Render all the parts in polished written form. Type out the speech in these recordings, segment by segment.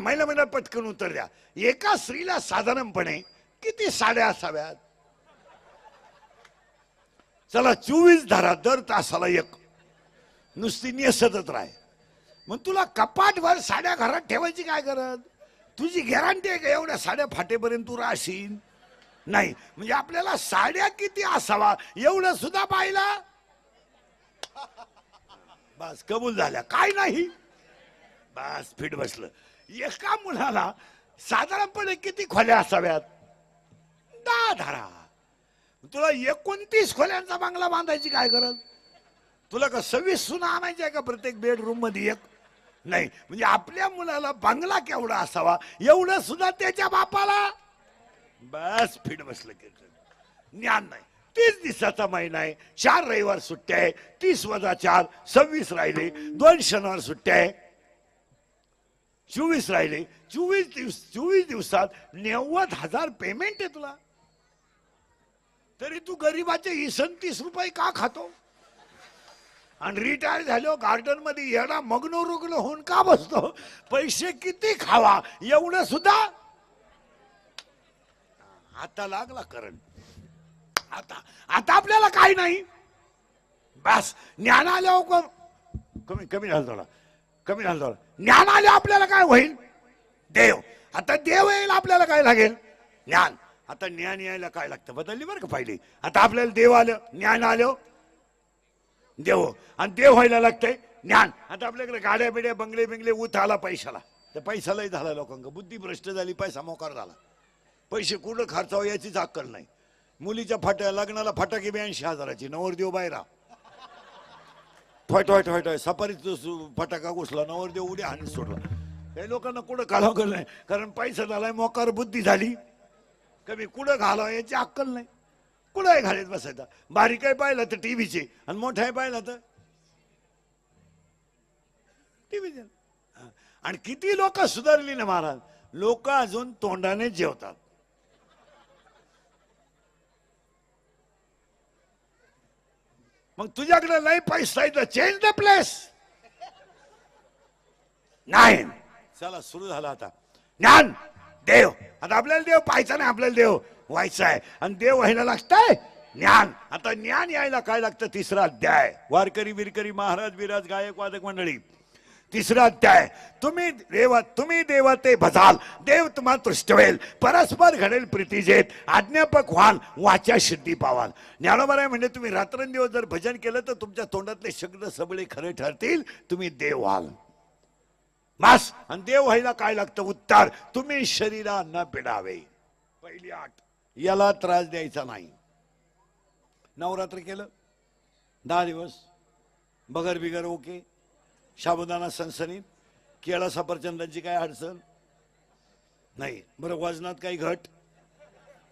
महिला पटकन उत्तर द्या. एका स्त्रीला साधारणपणे किती साड्या असाव्यात? चला 24 धरा, दर तासाला एक. नुसती नेसतच राह. मग तुला कपाटभर साड्या घरात ठेवायची काय गरज? तुझी गॅरंटी आहे का एवढ्या साड्या फाटेपर्यंत तू राहशील? नाही. म्हणजे आपल्याला साड्या किती असावा एवढं सुद्धा पाहिला. बस कबूल झाल्या. काय नाही, बस फिट बसलं. एका मुलाला साधारणपणे किती खोल्या असाव्यात? 10 धरा. तुला 29 खोल्यांचा बंगला बांधायची काय गरज? तुला का 26 सुना आणायची आहे का प्रत्येक बेडरूम मध्ये एक? नाही. म्हणजे आपल्या मुलाला बंगला केवढा असावा एवढं सुद्धा त्याच्या बापाला. बस फिट बसलं. ज्ञान नाही. 30 दिवसाचा महिना आहे, 4 रविवार सुट्ट्या आहे, 30 वजा 4 26 राहिले, 2 शनिवार सुट्ट्या आहे, 24 राहिले. 24 दिवसात 90,000 पेमेंट आहे तुला. तरी तू गरीबाचे 29 रुपये का खातो? आणि रिटायर झालो गार्डन मध्ये येणा मग्न रुग्ण होऊन का बसतो? पैसे किती खावा एवढं सुद्धा. आता लागला करंट. आता आपल्याला काय नाही. बस ज्ञान आल्यावर कमी झालं थोडा, कमी झालं थोडा. ज्ञान आलं आपल्याला काय होईल? देव. आता देव येईल आपल्याला काय लागेल? ज्ञान. आता ज्ञान यायला काय लागतं? बदलली बरं का पाहिली. आता आपल्याला देव आलं, ज्ञान आलं, देव. आणि देव व्हायला लागतंय ज्ञान. आता आपल्याकडे गाड्या बिड्या बंगले उत आला पैशाला. तर पैशालाही झाला लोकांना. बुद्धी भ्रष्ट झाली, पैसा मोकार झाला. पैसे कुठं खर्चावं याचीच अक्कल नाही. मुलीच्या लग्नाला फटाके 82,000ची, नवरदेव बायरा ठोय सफारीत फटाका घुसला, नवरदेव उड्या हानी सोडला. काही लोकांना कुठं घालावं नाही, कारण पैसा झालाय, मोकार बुद्धी झाली. कमी कुठं घालावं याची अक्कल नाही. कुठंही घालीत बसायचा. बारीक आहे पाहिलं तर टीव्हीचे, आणि मोठा आहे पाहिलं तर टीव्हीचे. आणि किती लोक सुधारली ना महाराज. लोक अजून तोंडाने जेवतात. मग तुझ्याकडे नाही पैसा आहे तर चेंज द प्लेस. नाही. चला सुरू झाला आता ज्ञान. देव. आता आपल्याला देव पाहायचा नाही, आपल्याला देव व्हायचा आहे. आणि देव व्हायला लागतंय ज्ञान. आता ज्ञान यायला काय लागतं? 3रा अध्याय. वारकरी विरकरी महाराज विराज गायक वादक मंडळी, 3रा अध्याय. तुम्ही देव ते भजाल, देव तुम्हाला तृष्टवेल, परस्पर घडेल प्रीतीजेत, आज्ञापक व्हाल, वाचा सिद्धी पावाल. ज्ञानोबा आहे म्हणजे तुम्ही रात्रंदिवस जर भजन केलं तर तुमच्या तोंडातले शब्द सबळे खरे ठरतील, तुम्ही देव व्हाल. मास. आणि देव व्हायला काय लागतं? उत्तर. तुम्ही शरीरा न पिडावे. पहिली 8. याला त्रास द्यायचा नाही. नवरात्र केलं 10 दिवस, बगर बिगर ओके, साबुदाणा सणसणीत, केळा सफरचंदाची काय अडचण नाही. बरं, वजनात काही घट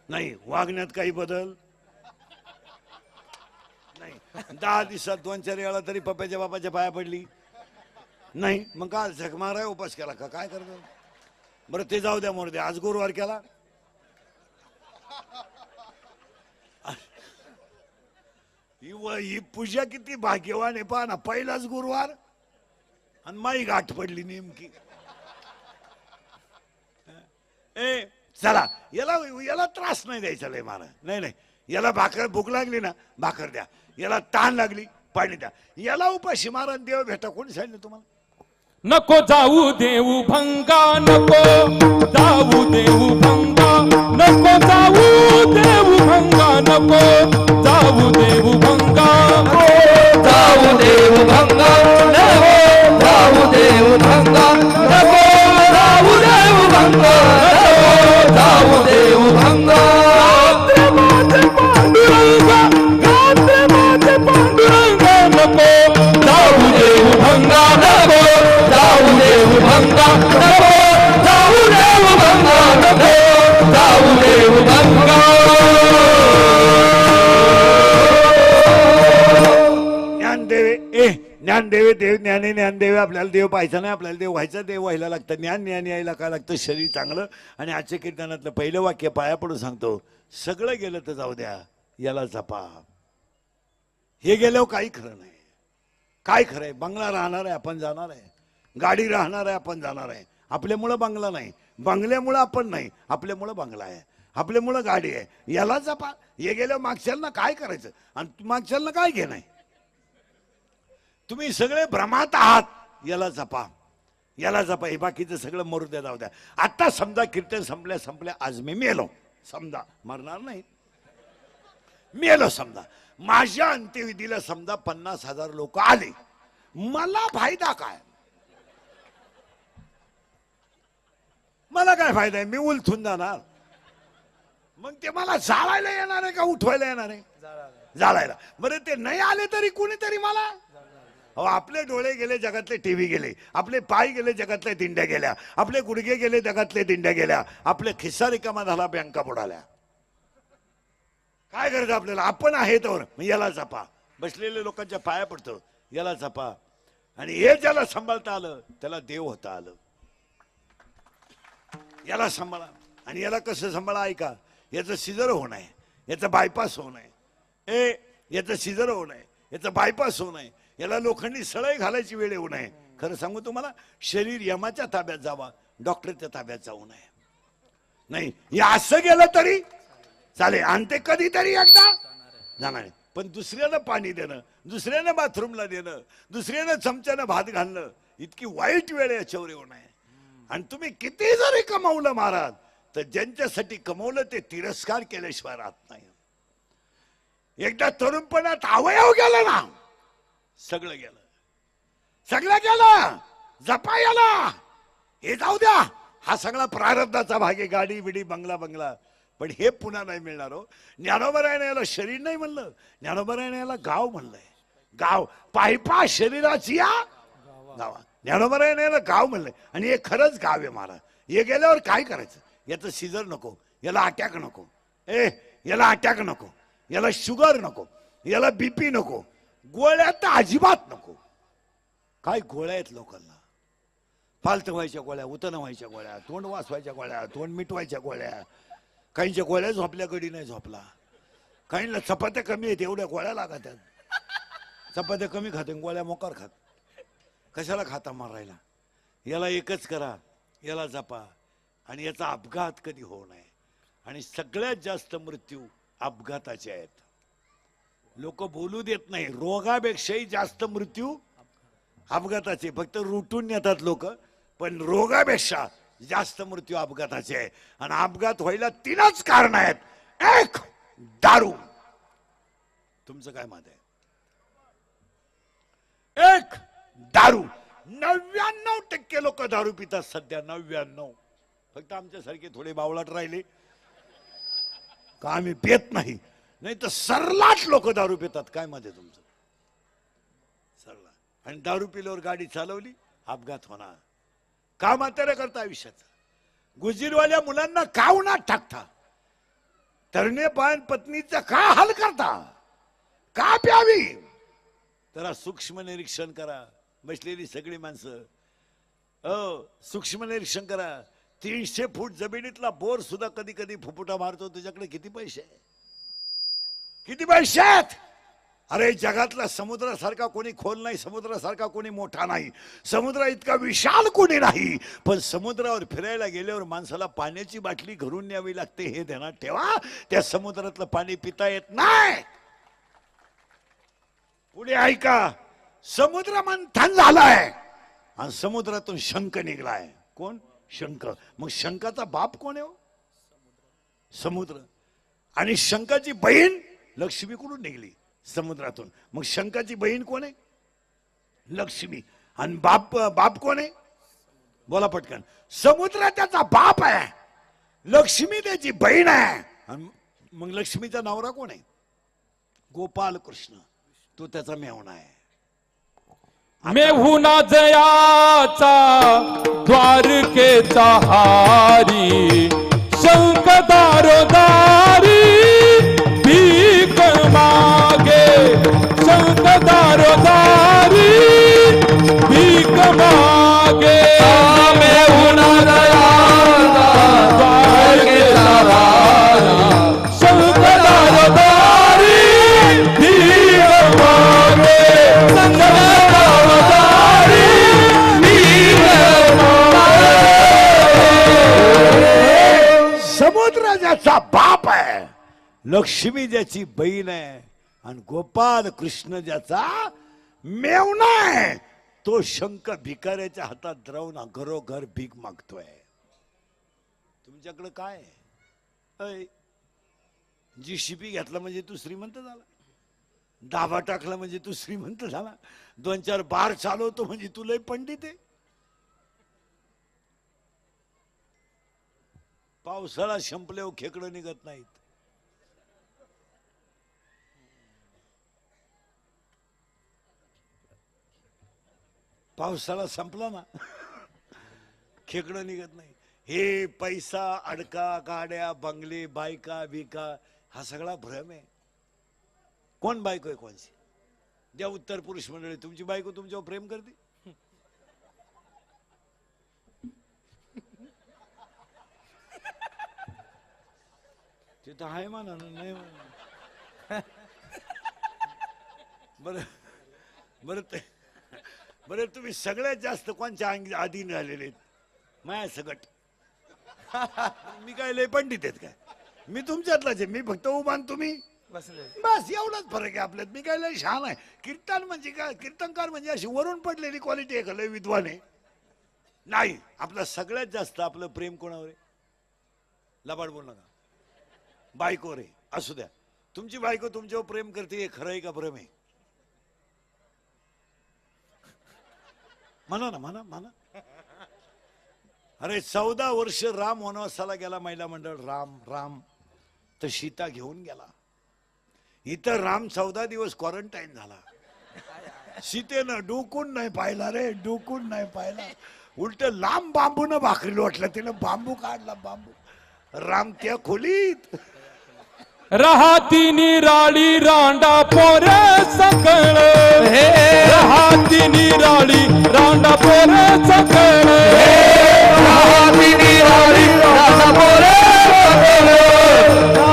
नाही, वागण्यात काही बदल नाही. 10 दिवसात 2-4 वेळा तरी पप्पाच्या बापाच्या पाया पडली नाही. मग काल झक माराय उपास केला का काय करतो? बरं ते जाऊ द्या, मोर द्या. आज गुरुवार केला. ही पूजा किती भाग्यवान आहे पहा ना. पहिलाच गुरुवार आणि माई गाठ पडली नेमकी. चला याला त्रास नाही द्यायचा लय मला. नाही, याला भाकर भूक लागली ना भाकर द्या, याला ताण लागली पाणी द्या, याला उपाशी मारा. देव भेटा. कोणी सांगितलं तुम्हाला? नको जाऊ देऊ भंगा, नको जाऊ देऊ भंगा, नको जाऊ देऊ भंगा, नको जाऊ देऊ भंगा, नको जाऊ देऊ भंगा, नको जाऊ देऊ भंगा, नको जाऊ देऊ भंगा, नको जाऊ देऊ भंगा. गात्रे माझे पांडुरंगा, गात्रे माझे पांडुरंगा, नको जाऊ देऊ भंगा, नको जाऊ देऊ भंगा, नको जाऊ देऊ भंगा, नको जाऊ देऊ भंगा. ज्ञानदेवे देव ज्ञानी ज्ञानदेवे. आपल्याला देव पाहायचा नाही, आपल्याला देव व्हायचा. देव व्हायला लागतं ज्ञान यायला काय लागतं? शरीर चांगलं. आणि आजच्या कीर्तनातलं पहिलं वाक्य पाया पडून सांगतो, सगळं गेलं तर जाऊ द्या, याला जपा. हे गेल्यावर काही खरं नाही. काय खरंय? बंगला राहणार आहे, आपण जाणार आहे. गाडी राहणार आहे, आपण जाणार आहे. आपल्यामुळं बंगला नाही, बंगल्यामुळं आपण नाही, आपल्यामुळं बंगला आहे, आपल्यामुळं गाडी आहे. याला जपा. हे गेलं मागच्याला काय करायचं आणि मागच्याला काय घेणं. तुम्ही सगळे भ्रमात आहात. याला जपा, याला जपा. हे बाकीचं सगळं मरू द्या, जाऊ द्या. आता समजा कीर्तन संपल्या आज मी मेलो, समजा मरणार नाही, मेलो समजा. माझ्या अंत्यविधीला समजा 50,000 लोक आले, मला फायदा काय? मला काय फायदा आहे? मी उलथून जाणार. मग ते मला जाळायला येणार आहे का उठवायला येणार आहे? जाळायला. बरं ते नाही आले तरी कोणीतरी मला. अहो आपले डोळे गेले, जगातले टीव्ही गेले, आपले पाय गेले, जगातल्या दिंड्या गेल्या, आपले गुडघे गेले, जगातले दिंड्या गेल्या, आपले खिस्सा रिकामा झाला, बँका बुडाल्या. काय करायचं आपल्याला? आपण आहे तर याला जपा. बसलेल्या लोकांच्या पाया पडतो, याला जपा. आणि हे ज्याला सांभाळता आलं त्याला देव होता आलं. याला सांभाळा. आणि याला कसं सांभाळा ऐका. याचं सिजर होऊ नये, याचं बायपास होऊ नये, याचं सिजर होऊ नये, याचं बायपास होऊ नये, याला लोखंडी सळई घालायची वेळ येऊ नये. खरं सांगू तुम्हाला, शरीर यमाच्या ताब्यात जावा, डॉक्टरच्या ताब्यात जाऊ नये. नाही हे असं गेलं तरी चालेल, आणि ते कधीतरी एकदा जाणार आहे. पण दुसऱ्यानं पाणी देणं, दुसऱ्यानं बाथरूमला देणं, दुसऱ्यानं चमच्यानं भात घालणं, इतकी वाईट वेळ याच्यावर येऊ नये. आणि तुम्ही किती जरी कमावलं महाराज, तर ज्यांच्यासाठी कमवलं ते तिरस्कार केल्याशिवाय राहत नाही. एकदा तरुणपणात अवयव गेला ना, सगळं गेलं, सगळं गेलं. जपा याला. हे जाऊ द्या, हा सगळा प्रारब्धाचा भाग आहे, गाडी बिडी बंगला बंगला. पण हे पुन्हा नाही मिळणार हो. ज्ञानोबरायाने याला शरीर नाही म्हणलं, ज्ञानोबरायाने याला गाव म्हणलंय. गाव पायपा शरीराची या गावा. ज्ञानोबरायाने याला गाव म्हणलंय. आणि हे खरंच गाव आहे महाराज. हे गेल्यावर काय करायचं? याचं सिजर नको, याला अटॅक नको, याला अटॅक नको, याला शुगर नको, याला बीपी नको, गोळ्या तर अजिबात नको. काय गोळ्या आहेत लोकांना? फालत व्हायच्या गोळ्या, उतन व्हायच्या गोळ्या, तोंड वाचवायच्या गोळ्या, तोंड मिटवायच्या गोळ्या. काहींच्या गोळ्या झोपल्या, गडी नाही झोपला. काहींना चपात्या कमी आहेत, एवढ्या गोळ्या लागत आहेत. चपात्या कमी खाते, गोळ्या मोकार खात. कशाला खाता मारायला? याला एकच करा, याला जपा. आणि याचा अपघात कधी होऊ नये. आणि सगळ्यात जास्त मृत्यू अपघाताचे आहेत. लोक बोलू देत नाही, रोगापेक्षाही जास्त मृत्यू अपघाताचे. फक्त रुटून येतात लोक, पण रोगापेक्षा जास्त मृत्यू अपघाताचे आहे. आणि अपघात व्हायला 3च कारण आहेत. एक, दारू. तुमचं काय मत आहे? एक, दारू. 99% लोक दारू पितात सध्या. 99. फक्त आमच्यासारखे थोडे बावळाट राहिले का आम्ही पित नाही, नाही तर सरलाट लोक दारू पितात. काय मत आहे तुमचं? सरला. आणि दारू पिल्यावर गाडी चालवली, अपघात होणार. का म्हाताऱ्या करता आयुष्याचं? गुजीरवाल्या मुलांना का उन्हात टाकता? तरुणेपान पत्नीचा का हाल करता? का प्यावी? जरा सूक्ष्म निरीक्षण करा. बसलेली सगळी माणसं सूक्ष्म निरीक्षण करा. 300 फूट जमिनीतला बोर सुद्धा कधी कधी फुफुटा मारतो. तुझ्याकडे किती पैसे आहे? किती पैसे आहेत? अरे जगातला समुद्रासारखा कोणी खोल नाही, समुद्रासारखा कोणी मोठा नाही, समुद्र इतका विशाल कोणी नाही. पण समुद्रावर फिरायला गेल्यावर माणसाला पाण्याची बाटली घरून न्यावी लागते, हे ध्यानात ठेवा. त्या समुद्रातलं पाणी पिता येत नाही. पुढे ऐका, समुद्र मंथन झालाय आणि समुद्रातून शंख निघलाय. कोण? शंख. मग शंखाचा बाप कोण आहे? समुद्र. आणि शंखाची बहीण लक्ष्मी कुठून निघली? समुद्रातून. मग शंखाची बहीण कोण आहे? लक्ष्मी. आणि बाप कोण आहे? बोला पटकन. समुद्र त्याचा बाप आहे, लक्ष्मी त्याची बहीण आहे. आणि मग लक्ष्मीचा नवरा कोण आहे? गोपाल कृष्ण. तो त्याचा मेहुणा आहे. मेहुणा जयाचा द्वारकेचा हारी, शंख दारोदारी भीक मागे, शंख दारोदारी भीक मागे. मेहुणा जयाचा द्वारकेचा हारी, शंख दारोदारी भीक मागे, शंख दारोदारी भीक मागे. लक्ष्मी ज्याची बहीण आहे आणि गोपाल कृष्ण ज्याचा मेवना आहे तो शंख भिकाऱ्याच्या हातात राहून घरोघर भीक मागतोय. तुमच्याकडे काय आहे? जीसीबी घेतला म्हणजे तू श्रीमंत झाला, दाबा टाकला म्हणजे तू श्रीमंत झाला, 2-4 बार चालवतो म्हणजे तू लय पंडित आहे. पावसाळा संपल्यावर खेकडं निघत नाहीत. पावसाळा संपला ना खेकडं निघत नाही. हे पैसा अडका गाड्या बंगले बायका बिका हा सगळा भ्रम आहे. कोण बायको आहे कोणची? ज्या उत्तर पुरुष मंडळी तुमची बायको तुमच्यावर प्रेम करते? ते तर आहे म्हणा नाही म्हणा. बरं बरं ते बरं तुम्ही सगळ्यात जास्त कोणच्या अधीन झालेले आहेत? माया सगट. मी काय लय पंडित आहेत काय? मी तुमच्यातलाच आहे. मी फक्त उभान तुम्ही बसले. बस एवढाच फरक आहे आपल्यात. मी काय लय छान आहे. कीर्तन म्हणजे काय? कीर्तनकार म्हणजे अशी वरून पडलेली क्वालिटी आहे का लय विद्वान आहे? नाही. आपलं सगळ्यात जास्त आपलं प्रेम कोणावर आहे? लबाड बोल नका. बायकोवर आहे. असू द्या. तुमची बायको तुमच्यावर प्रेम करते हे खरं आहे का भ्रम आहे? म्हणा ना म्हणा म्हणा. अरे 14 वर्ष राम वनवासाला गेला महिला मंडळ. राम राम तर सीता घेऊन गेला. इथं राम 14 दिवस क्वारंटाईन झाला. सीतेनं डुकून नाही पाहिला रे, डुकून नाही पाहिला. उलट लांब बांबून भाकरी लोटला. तिनं बांबू काढला. बांबू. राम त्या खोलीत राहती निराळी रांडा पोरे सकळ. राहती निराळी रांडा पोरे सकळ. राहती निराळी रांडा पोरे सकळ.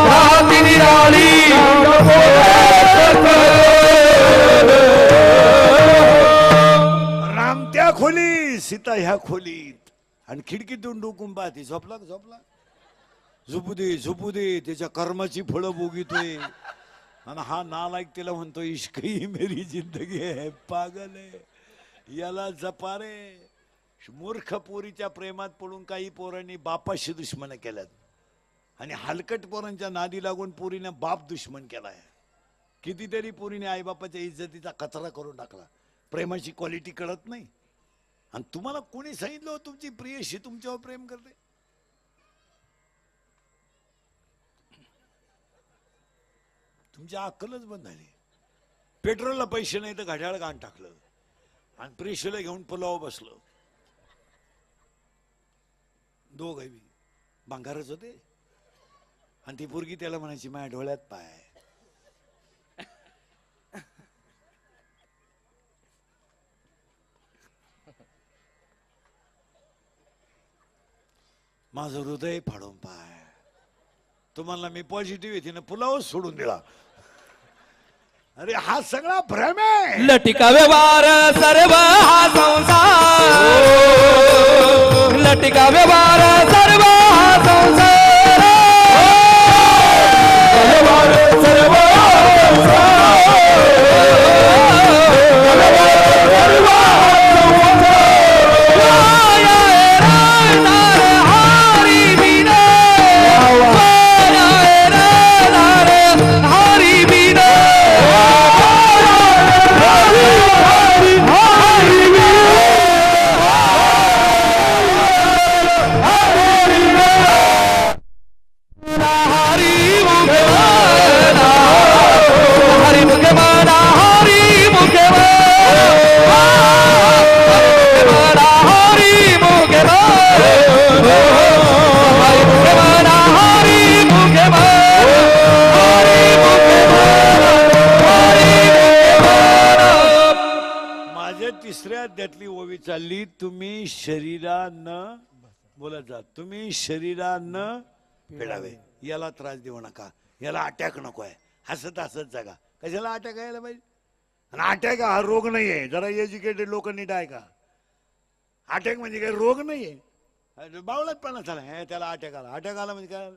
राहती निराळी रांडा पोरे सकळ. राम त्या खोलीत सीता ह्या खोलीत. आणि खिडकीतून डुकून पाहते. झोपला झोपला. झोपू दे झोपू दे. त्याच्या कर्माची फळं भोगितोय. आणि हा नालायक तिला म्हणतो इश्क ही मेरी जिंदगी है, पागल आहे, याला जपा रे. मूर्ख पोरीच्या प्रेमात पडून काही पोरांनी बापाशी दुश्मन केल्यात आणि हलकट पोरांच्या नादी लागून पोरीने बाप दुश्मन केलाय. कितीतरी पोरीने आईबापाच्या इज्जतीचा कचरा करून टाकला. प्रेमाची क्वालिटी कळत नाही. आणि तुम्हाला कोणी सांगितलं तुमची प्रियशी तुमच्यावर प्रेम करते? तुमची अक्कलच बंद झाली. पेट्रोलला पैसे नाही तर घड्याळ गाण टाकलं आणि प्रेशीला घेऊन पुलावर बसलं. दोघही भांगारच होते. आणि ती पोरगी त्याला म्हणायची माझ्या डोळ्यात पाय. माझं हृदय फाडून पाय. तुम्हाला मी पॉझिटिव्ह आहे. तिनं पुलावर सोडून दिला. अरे हा सगळा भ्रम आहे. लटिका व्यवहार सर्व हा संसार. लटिका व्यवहार सर्व हा संसार. व्यवहार सर्व त्यातली ओवी चालली. तुम्ही शरीरानं बोलत जा. तुम्ही शरीरानं फेडावे. याला त्रास देऊ नका. याला अटॅक नको आहे. हसत हसत जगा. कशाला अटॅक यायला पाहिजे? आणि अटॅक हा रोग नाही आहे. जरा एज्युकेटेड लोक नीट आहे का? अटॅक म्हणजे काही रोग नाही आहे. बावळतपणा झाला. त्याला अटॅक आला. अटॅक आला म्हणजे काय?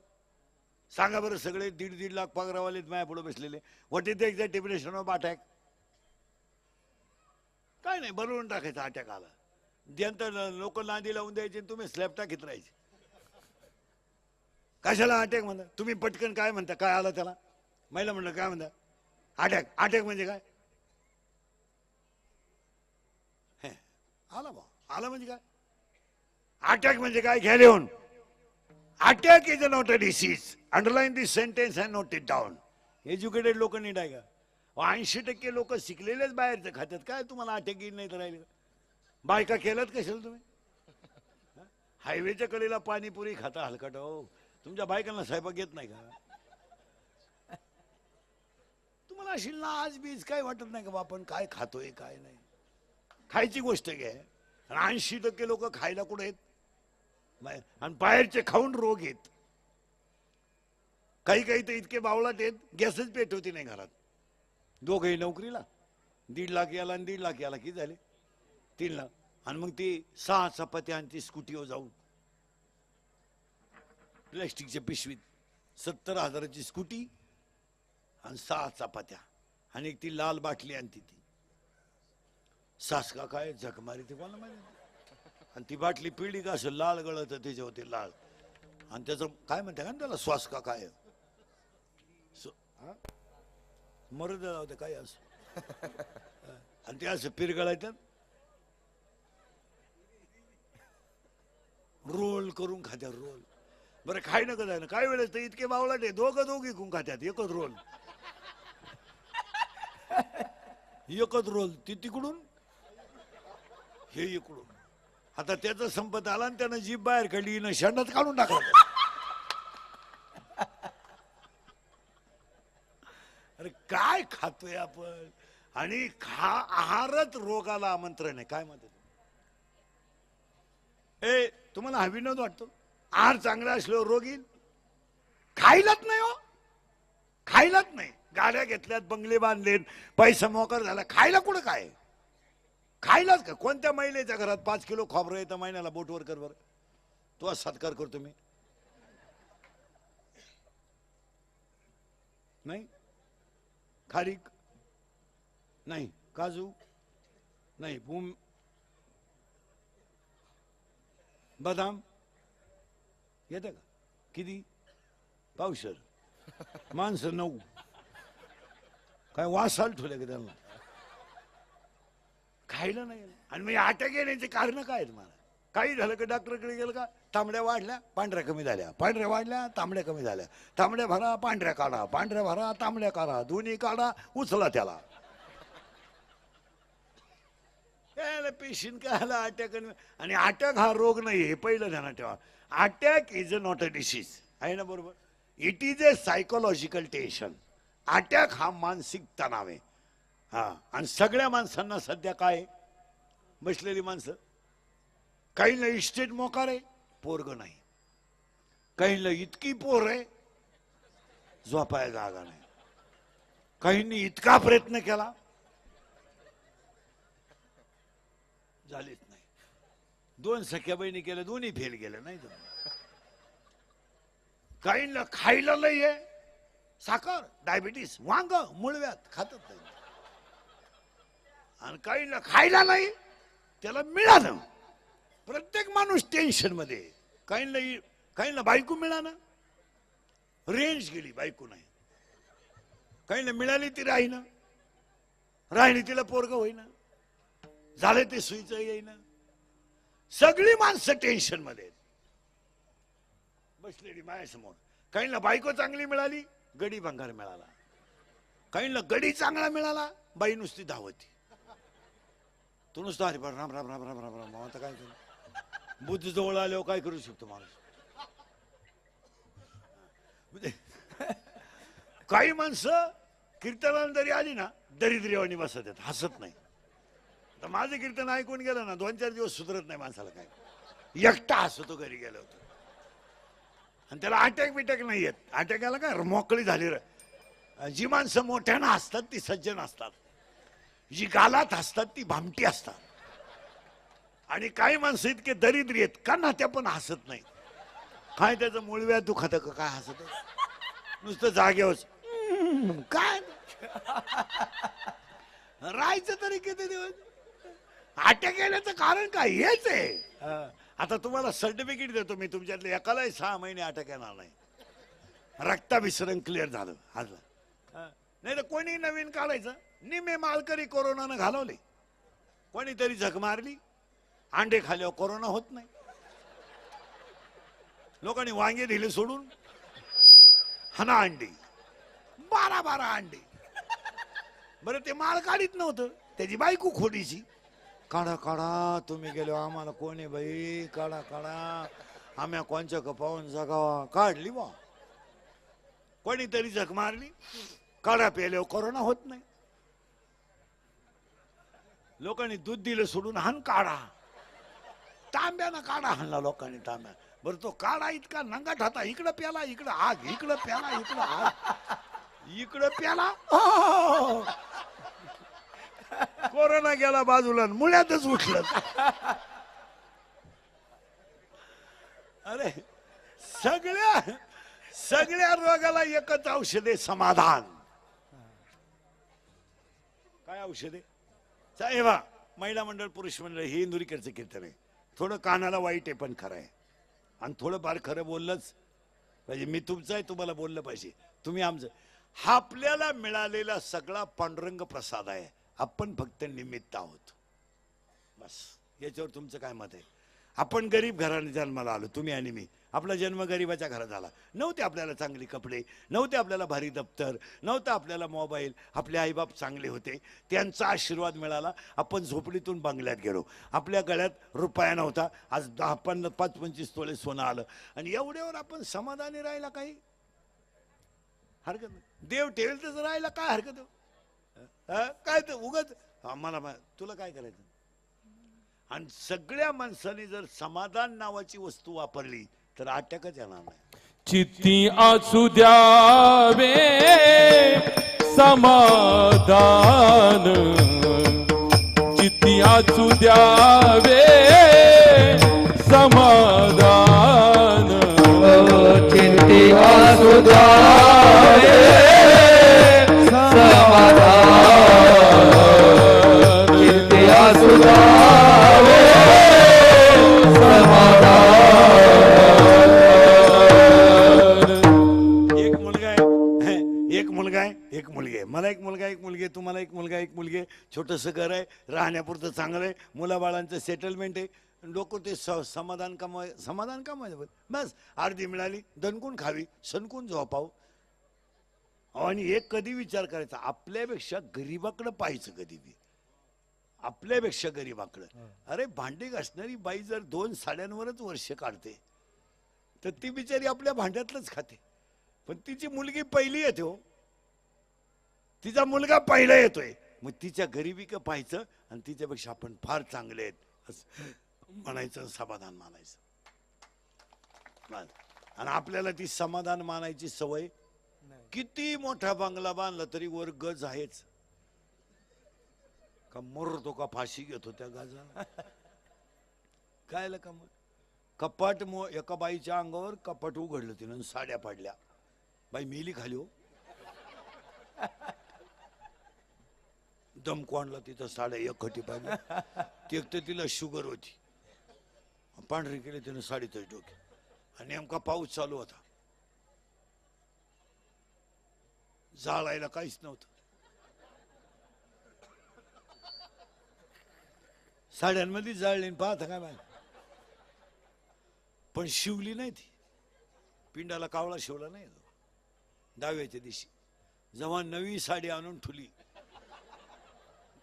सांगा बरं, सगळे 1.5 लाख पगारावाले माझ्या पुढे बसलेले. What is the exact definition of attack? काय नाही, बनवून टाकायचं अटॅक आला. ज्यांतर लोक नांदी लावून द्यायचे, तुम्ही स्लॅब टाकीत राहायचे. कशाला अटॅक म्हणता तुम्ही? पटकन काय म्हणता? काय आलं त्याला? महिला म्हणलं काय म्हणता? अटॅक. अटॅक म्हणजे काय? आला बा, आला म्हणजे काय? अटॅक म्हणजे काय? घ्या लिहून. Attack is not a disease. Underline this sentence and note it down. Educated लोक नीट आहे का? 80% लोक शिकलेलेच बाहेरचं खात्यात. काय तुम्हाला अटॅक येईल नाही तर राहिले? बायका केल्यात कशाला तुम्ही? हायवेच्या कडेला पाणीपुरी खाता हलकट हो. तुमच्या बायकांना स्वयंपाक येत नाही का? तुम्हाला अशी लाज बीज काय वाटत नाही का? आपण काय खातोय काय नाही? खायची गोष्ट घ्या. 80% लोक खायला कुठे आहेत? आणि बाहेरचे खाऊन रोग आहेत. काही काही तर इतके बावळाट आहेत, गॅसच पेटवती नाही घरात. दोघंही नोकरीला, 1.5 लाख याला आणि 1.5 लाख याला, किती झाले? 3 लाख. आणि मग ती 6 चपात्या आणि ती स्कूटीवर जाऊन प्लॅस्टिकच्या पिशवीत 70,000ची स्कूटी आणि 6 चपात्या आणि एक ती लाल बाटली आणि ती सास का काय झक मारी ते कोणाला माहिती. आणि ती बाटली पिळली का असं लाल गळत त्याच्या होते लाल. आणि त्याचं काय म्हणते का त्याला? श्वास का काय? मरू द्या होते काय असं. आणि ते असं पिरगळायचं, रोल करून खात्यात. रोल बरं खाय नका जाय ना. काय वेळेस तर इतके बावळाटे दोघी करून खात्यात. एकच रोल, एकच रोल. ती तिकडून हे इकडून. आता त्याचं संपत आला आणि त्यानं जीभ बाहेर काढली ना, शेंडात काढून टाकला. अरे काय खातोय आपण? आणि आहारच रोगाला आमंत्रण आहे. काय म्हणतात? तुम्हाला हा विनोद वाटतो? आहार चांगला असल्यावर रोग येईल? खायलाच नाही हो, खायलाच नाही. गाड्या घेतल्यात, बंगले बांधलेत, पैसा मोकर झाला. खायला कुठं काय? खायलाच का? कोणत्या महिलेच्या घरात 5 किलो खोबरं येतं महिन्याला? बोटवर कर बरं. तो सत्कार करतो मी. नाही. खारीक नाही, काजू नाही, बदाम येतं का? किती? पावशर. माणसं 9. काय वासाल ठेवले का त्यांना? खायला नाही. आणि मग अटॅक येण्याचे कारण काय आहेत? मला काही झालं का डॉक्टरकडे गेलं का? तांबड्या वाढल्या, पांढऱ्या कमी झाल्या, पांढऱ्या वाढल्या, तांबड्या कमी झाल्या, तांबड्या भरा, पांढऱ्या काढा, पांढऱ्या भरा, तांबड्या काढा, दोन्ही काढा, उचला त्याला. पेशंट काय आला अटॅक. आणि अटॅक हा रोग नाही हे पहिलं ध्यानात ठेवा. Attack is a not a disease. आहे ना बरोबर? It is a psychological tension. Attack हा मानसिक तणाव आहे. हा. आणि सगळ्या माणसांना सध्या काय बसलेली माणसं, काहींना इस्टेट मोकार आहे, पोरग नाही. काहींना इतकी पोर आहे झोपाय जागा नाही. काहींनी इतका प्रयत्न केला झालीच नाही. 2 सख्या बहिणी केल्या, दोन्ही फेल गेल्या. नाही तर काहींना खायला लय आहे, साखर, डायबिटीस, वांग, मुळव्यात खातच नाही. आणि काहींना खायला नाही, त्याला मिळालं. प्रत्येक माणूस टेन्शन मध्ये. काहींना बायको मिळाना, रेंज गेली, बायको नाही. काहींना मिळाली ती राहीना, राहिली तिला पोरग होईना, झाले ते सुईचं येईना. सगळी माणसं टेन्शन मध्ये बसलेली माझ्यासमोर. काहींना बायको चांगली मिळाली, गडी भंगार मिळाला. काहींना गडी चांगला मिळाला, बाई नुसती धावती. तू नुसतं हरी राम राम राम राम राम राम. आता काय करू? बुद्ध जवळ आल्यावर काय करू शकतो माणूस? काही माणसं कीर्तनाला जरी आली ना, दरिद्र्यवानी बसत आहेत, हसत नाही. तर माझं कीर्तन ऐकून गेलं ना, 2-4 दिवस सुधरत नाही माणसाला. काय एकटा हसतो घरी गेलो होतो. आणि त्याला अटॅक बिटॅक नाही येत. अटॅक आला काय मोकळी झाली. जी माणसं मोठ्यानं हसतात ती सज्जन असतात, जी गालात हसतात ती भामटी असतात. आणि काही माणसं इतके दरिद्री आहेत का ना, त्या पण हसत नाही. काय त्याचं मुळव्यात दुखत का काय हसत? नुसतं जागेवच काय राहायचं तरी किती दिवस अटॅक येण्याचं कारण काय हेच आहे. आता तुम्हाला सर्टिफिकेट देतो मी, तुमच्यातले एकालाही 6 महिने अटॅक येणार नाही. रक्ताभिसरण क्लिअर झालं आज. नाही तर कोणी नवीन काढायचं. निमे मालकरी कोरोनानं घालवले, कोणीतरी झक मारली, अंडे खाल्यावर कोरोना होत नाही. लोकांनी वांगे दिले सोडून, हना अंडी 12 अंडे. बरं ते माल काढीत नव्हतं, त्याची बायको खोडीची. काढा काढा तुम्ही गेलो आम्हाला कोणी बाई, काढा काढा आम्ही कोणच्या कपावून जगावा. काढली बा, कोणीतरी झक मारली, काढा प्यायल्यावर कोरोना होत नाही. लोकांनी दूध दिलं सोडून हान काढा, तांब्यानं काढा हाणला लोकांनी तांब्या. बरं तो काढा इतका नंगाट होता, इकडं प्याला इकडं आग, इकडं प्याला इकडं आग, इकडं प्याला कोरोना गेला बाजूला, मुळ्यातच उठलं. अरे सगळ्या रोगाला एकच औषध आहे, समाधान. काय औषध आहे? महिला मंडळ पुरुष मंडळ हे इंदुरीकरचं कीर्तन आहे. थोडं कानाला वाईट आहे पण खरं आहे, आणि थोडं फार खरं बोललंच पाहिजे. मी तुमचं आहे, तुम्हाला बोललं पाहिजे, तुम्ही आमचं. हा आपल्याला मिळालेला सगळा पांडुरंग प्रसाद आहे, आपण फक्त निमित्त आहोत बस. याच्यावर तुमचं काय मत आहे? आपण गरीब घराने जन्माला आलो, तुम्ही आणि मी. आपला जन्म गरीबाच्या घरात झाला. नव्हते आपल्याला चांगली कपडे, नव्हते आपल्याला भारी दप्तर, नव्हतं आपल्याला मोबाईल. आपले आईबाप चांगले होते, त्यांचा आशीर्वाद मिळाला. आपण झोपडीतून बंगल्यात गेलो, आपल्या गळ्यात रुपया नव्हता, आज 10-25 तोळे सोनं आलं, आणि एवढ्यावर आपण समाधानी राहायला काही हरकत नाही. देव ठेवेल तसं राहायला काय हरकत आहे? काय ते उगाच आम्हाला तुला काय करायचं. आणि सगळ्या माणसाने जर समाधान नावाची वस्तू वापरली तर अटॅकच येणार नाही. चित्ती असू द्यावे समाधान, चित्ती असू द्यावे समाधान, चित्ती असू द्यावे समाधान, चित्ती असू द्यावे समाधान. एक मुलगा आहे, एक मुलगी आहे, मला एक मुलगा एक मुलगी आहे, तुम्हाला एक मुलगा एक मुलगी आहे. छोटंसं घर आहे, राहण्यापुरतं चांगलं आहे, मुलाबाळांचं सेटलमेंट आहे. लोक ते समाधान कमावायचं बस. अर्धी मिळाली दणकून खावी, सणकून झोपाव. आणि एक कधी विचार करायचा, आपल्यापेक्षा गरीबाकडं पाहायचं कधी बी, आपल्यापेक्षा गरीबाकडं. अरे भांडी घासणारी बाई जर 2 साड्यांवरच वर्ष काढते तर ती बिचारी आपल्या भांड्यातलंच खाते. पण तिची मुलगी पहिली येते हो, तिचा मुलगा पहिला येतोय, मग तिच्या गरिबीकडं पाहायचं आणि तिच्यापेक्षा आपण फार चांगले आहेत असं म्हणायचं, समाधान मानायचं. आणि आपल्याला ती समाधान मानायची सवय. किती मोठा बंगला बांधला तरी वर गज आहेच का, मरतो का फाशी घेतो त्या गजाला. काय का मग कपाट एका बाईच्या अंगावर कपाट उघडलं तिनं, साड्या पाडल्या. बाई मेली खाली हो, दम कोणला तिथं साड्या एकखटी पाडल्या. एक तर तिला शुगर होती, पांढरी केली तिनं साडीतच डोके. आणि नेमका पाऊस चालू होता, जाळायला काहीच नव्हतं. साड्यांमध्ये जाळली पाहता काय बाय, पण शिवली नाही ती. पिंडाला कावळा शिवला नाही. 10व्याच्या दिवशी जेव्हा नवी साडी आणून ठुली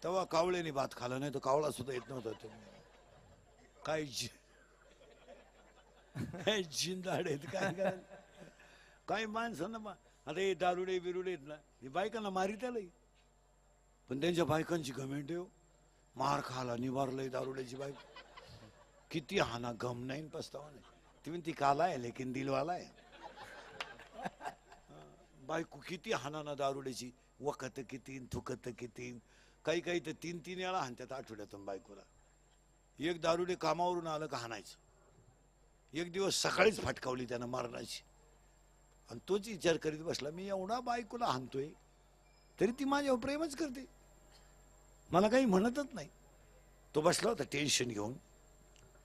तेव्हा कावळ्याने भात खाला, नाही तर कावळा सुद्धा येत नव्हता. काय जिंदाड आहेत काय काय माणसांना. आता हे दारुडे बिरुडे आहेत ना, हे बायकांना मारी त्यालाही, पण त्यांच्या बायकांची कमेंट आहे, मार खाला निवारलंय दारुड्याची बायको. किती हाना, गम नाही पस्तावा नाही. तुम्ही ती काला आहे लेकिन दिलवाला आहे. बायको किती हाना ना दारुड्याची, वखत किती थुकत किती. काही तर 3-3 वेळा हाणतात आठवड्यातून बायकोला. एक दारुडे कामावरून आलं का हाणायचं. एक दिवस सकाळीच फटकावली त्यानं मारण्याची. आणि तोच विचार करीत बसला, मी एवढा बायकोला हाणतोय तरी ती माझ्यावर प्रेमच करते, मला काही म्हणतच नाही. तो बसला होता टेन्शन घेऊन.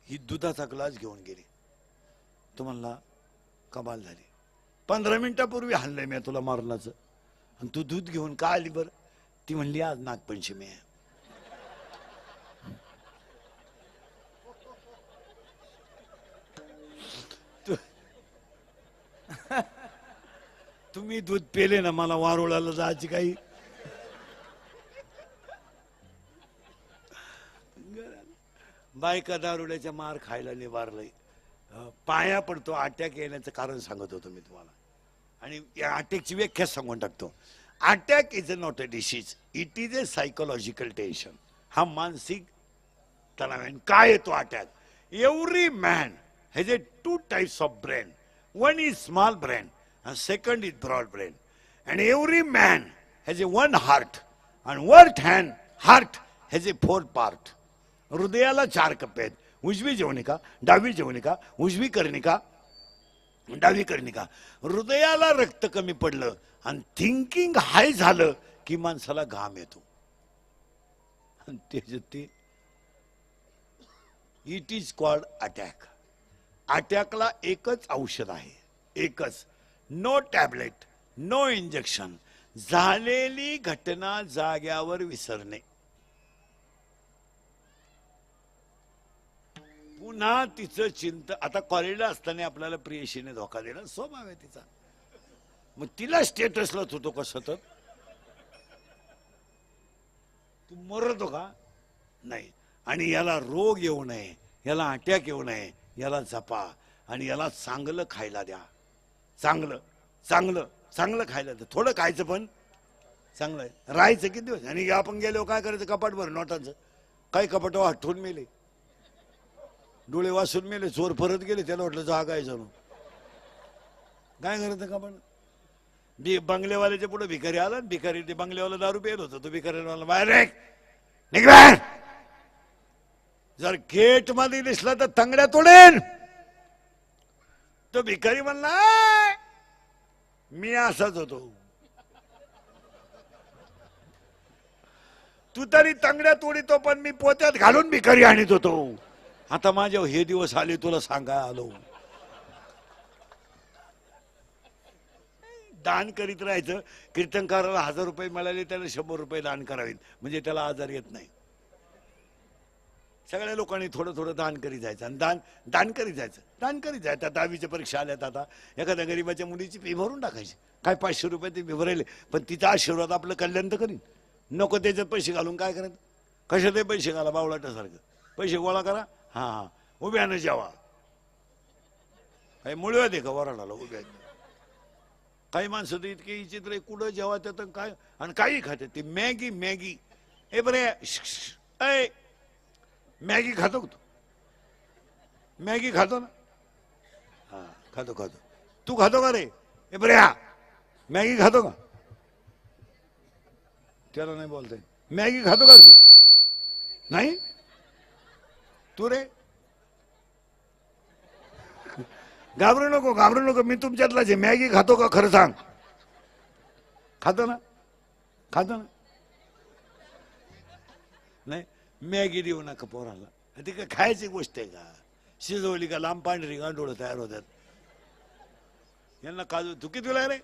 ही दुधाचा ग्लास घेऊन गेली. तो म्हणला कमाल झाली, 15 मिनिटापूर्वी हाणलंय मी तुला मारणाचं, आणि तू दूध घेऊन का आली बर? ती म्हणली आज नागपंचमी आहे. तुम्ही दूध पेले ना, मला वारुळाला जायची काही. बायका दारुड्याच्या मार खायला निवारलंय. पाया पडतो. अटॅक येण्याचं कारण सांगत होतो मी तुम्हाला, आणि या अटॅकची व्याख्या सांगून टाकतो. Attack is not a disease, it is a psychological tension. हा मानसिक तणाव आहे. काय येतो attack? Every man has a 2 types of brain. One is small brain and second is broad brain, and every man has a 1 heart, and one heart has a 4 part. हृदयाला 4 कप्पे आहेत. उजवी जवनिका, डावी जवनिका, उजवी कर्णिका, डावी कर्णिका. हृदयाला रक्त कमी पडलं आणि थिंकिंग हाय झालं की माणसाला घाम येतो, आणि ते इट इज कॉल्ड अटॅक. अटॅकला एकच औषध आहे, एकच. No tablet, no injection. झालेली घटना जाग्यावर विसरणे, पुन्हा तिचं चिंत. आता कॉलेजला असताना आपल्याला प्रियशीने धोका दिला, स्वभाव आहे तिचा. मग तिला स्टेटसला होतो का सतत? तू मरतो का? नाही. आणि याला रोग येऊ नये, याला अटॅक येऊ नये, याला जपा, आणि याला चांगलं खायला द्या. चांगलं चांगलं चांगलं खायला द्या. थोडं खायचं पण चांगलं आहे. राहायचं किती दिवस? आणि आपण गेलो काय करायचं? कपाट भर नोटांचं. काही कपाट आठवून मेले, डोळे वाचून मेले, चोर परत गेले, त्याला वाटलं जागा आहे जणू. काय करायचं कपाट? बंगलेवाल्याच्या पुढे भिकारी आला, भिकारी ते बंगलेवाला दारू पेल होता, तो भिकारीवाला बाहेर निघ. जर गेट मध्ये दिसला तर तंगड्या तोडेन. तो भिकारी म्हणला मी असाच होतो. तू तरी तंगड्या तोडीतो, पण मी पोत्यात घालून भिकारी आणत होतो. आता माझ्या हे दिवस आले, तुला सांगा आलो. दान करीत राहायचं. कीर्तनकाराला 1000 रुपये मिळाले, त्याला 100 रुपये दान करावेत, म्हणजे त्याला आजार येत नाही. सगळ्या लोकांनी थोडं थोडं दान करीत जायचं, आणि दान करीत जायचं, दान करीत जायचं. 10वीच्या परीक्षा आल्यात, आता एखाद्या गरीबाच्या मुलीची फी भरून टाकायची. काय 500 रुपये ती फी भरायले, पण तिचा आशीर्वाद आपलं कल्याण तर करीन. नको त्याच्यात पैसे घालून काय करायचं? कशातही पैसे घाला बावळाटासारखं. पैसे गोळा करा, हा उभ्यानं जेवा. काही मुळव्या दे का वराडाला उभ्या? काही माणसं तर इतके विचित्र, कुठं जेवा त्यात काय, आणि काही खाते ती मॅगी. हे बरे मॅगी खातो का तू? मॅगी खातो ना? हा खातो. तू खातो का रे? हे बरे मॅगी खातो का? त्याला नाही बोलताय. मॅगी खातो का तू? नाही. तू रे? घाबरू नको, मी तुमच्यातलाच आहे. मॅगी खातो का खरं सांग? खातो ना? नाही. मॅगी देऊ नका पोराला, ती काय खायची गोष्ट आहे का? शिजवली का लांब पांढरी गांडोळं तयार होतात. यांना काजू. तू कितीला आहे रे?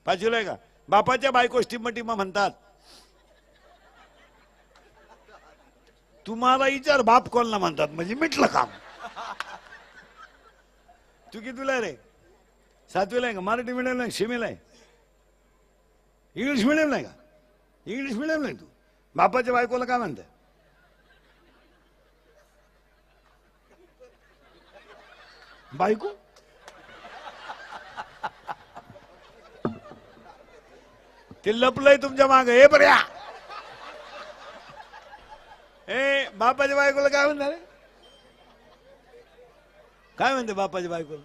5वीला आहे का? बापाच्या बायको टिमा म्हणतात. तुम्हाला विचार बाप कोणला म्हणतात, म्हणजे मिटलं काम. तू कितीला आहे रे? 7वीला आहे का? मराठी मिडियम नाही, शिमेला आहे? इंग्लिश मिडियम नाही का? इंग्लिश मिडियम नाही. तू बापाच्या बायकोला काय म्हणताय? बायको? ते लपलंय तुमच्या मागे. हे बऱ्या बापाच्या बायकोला काय म्हणणार? काय म्हणते बापाच्या बायकोला?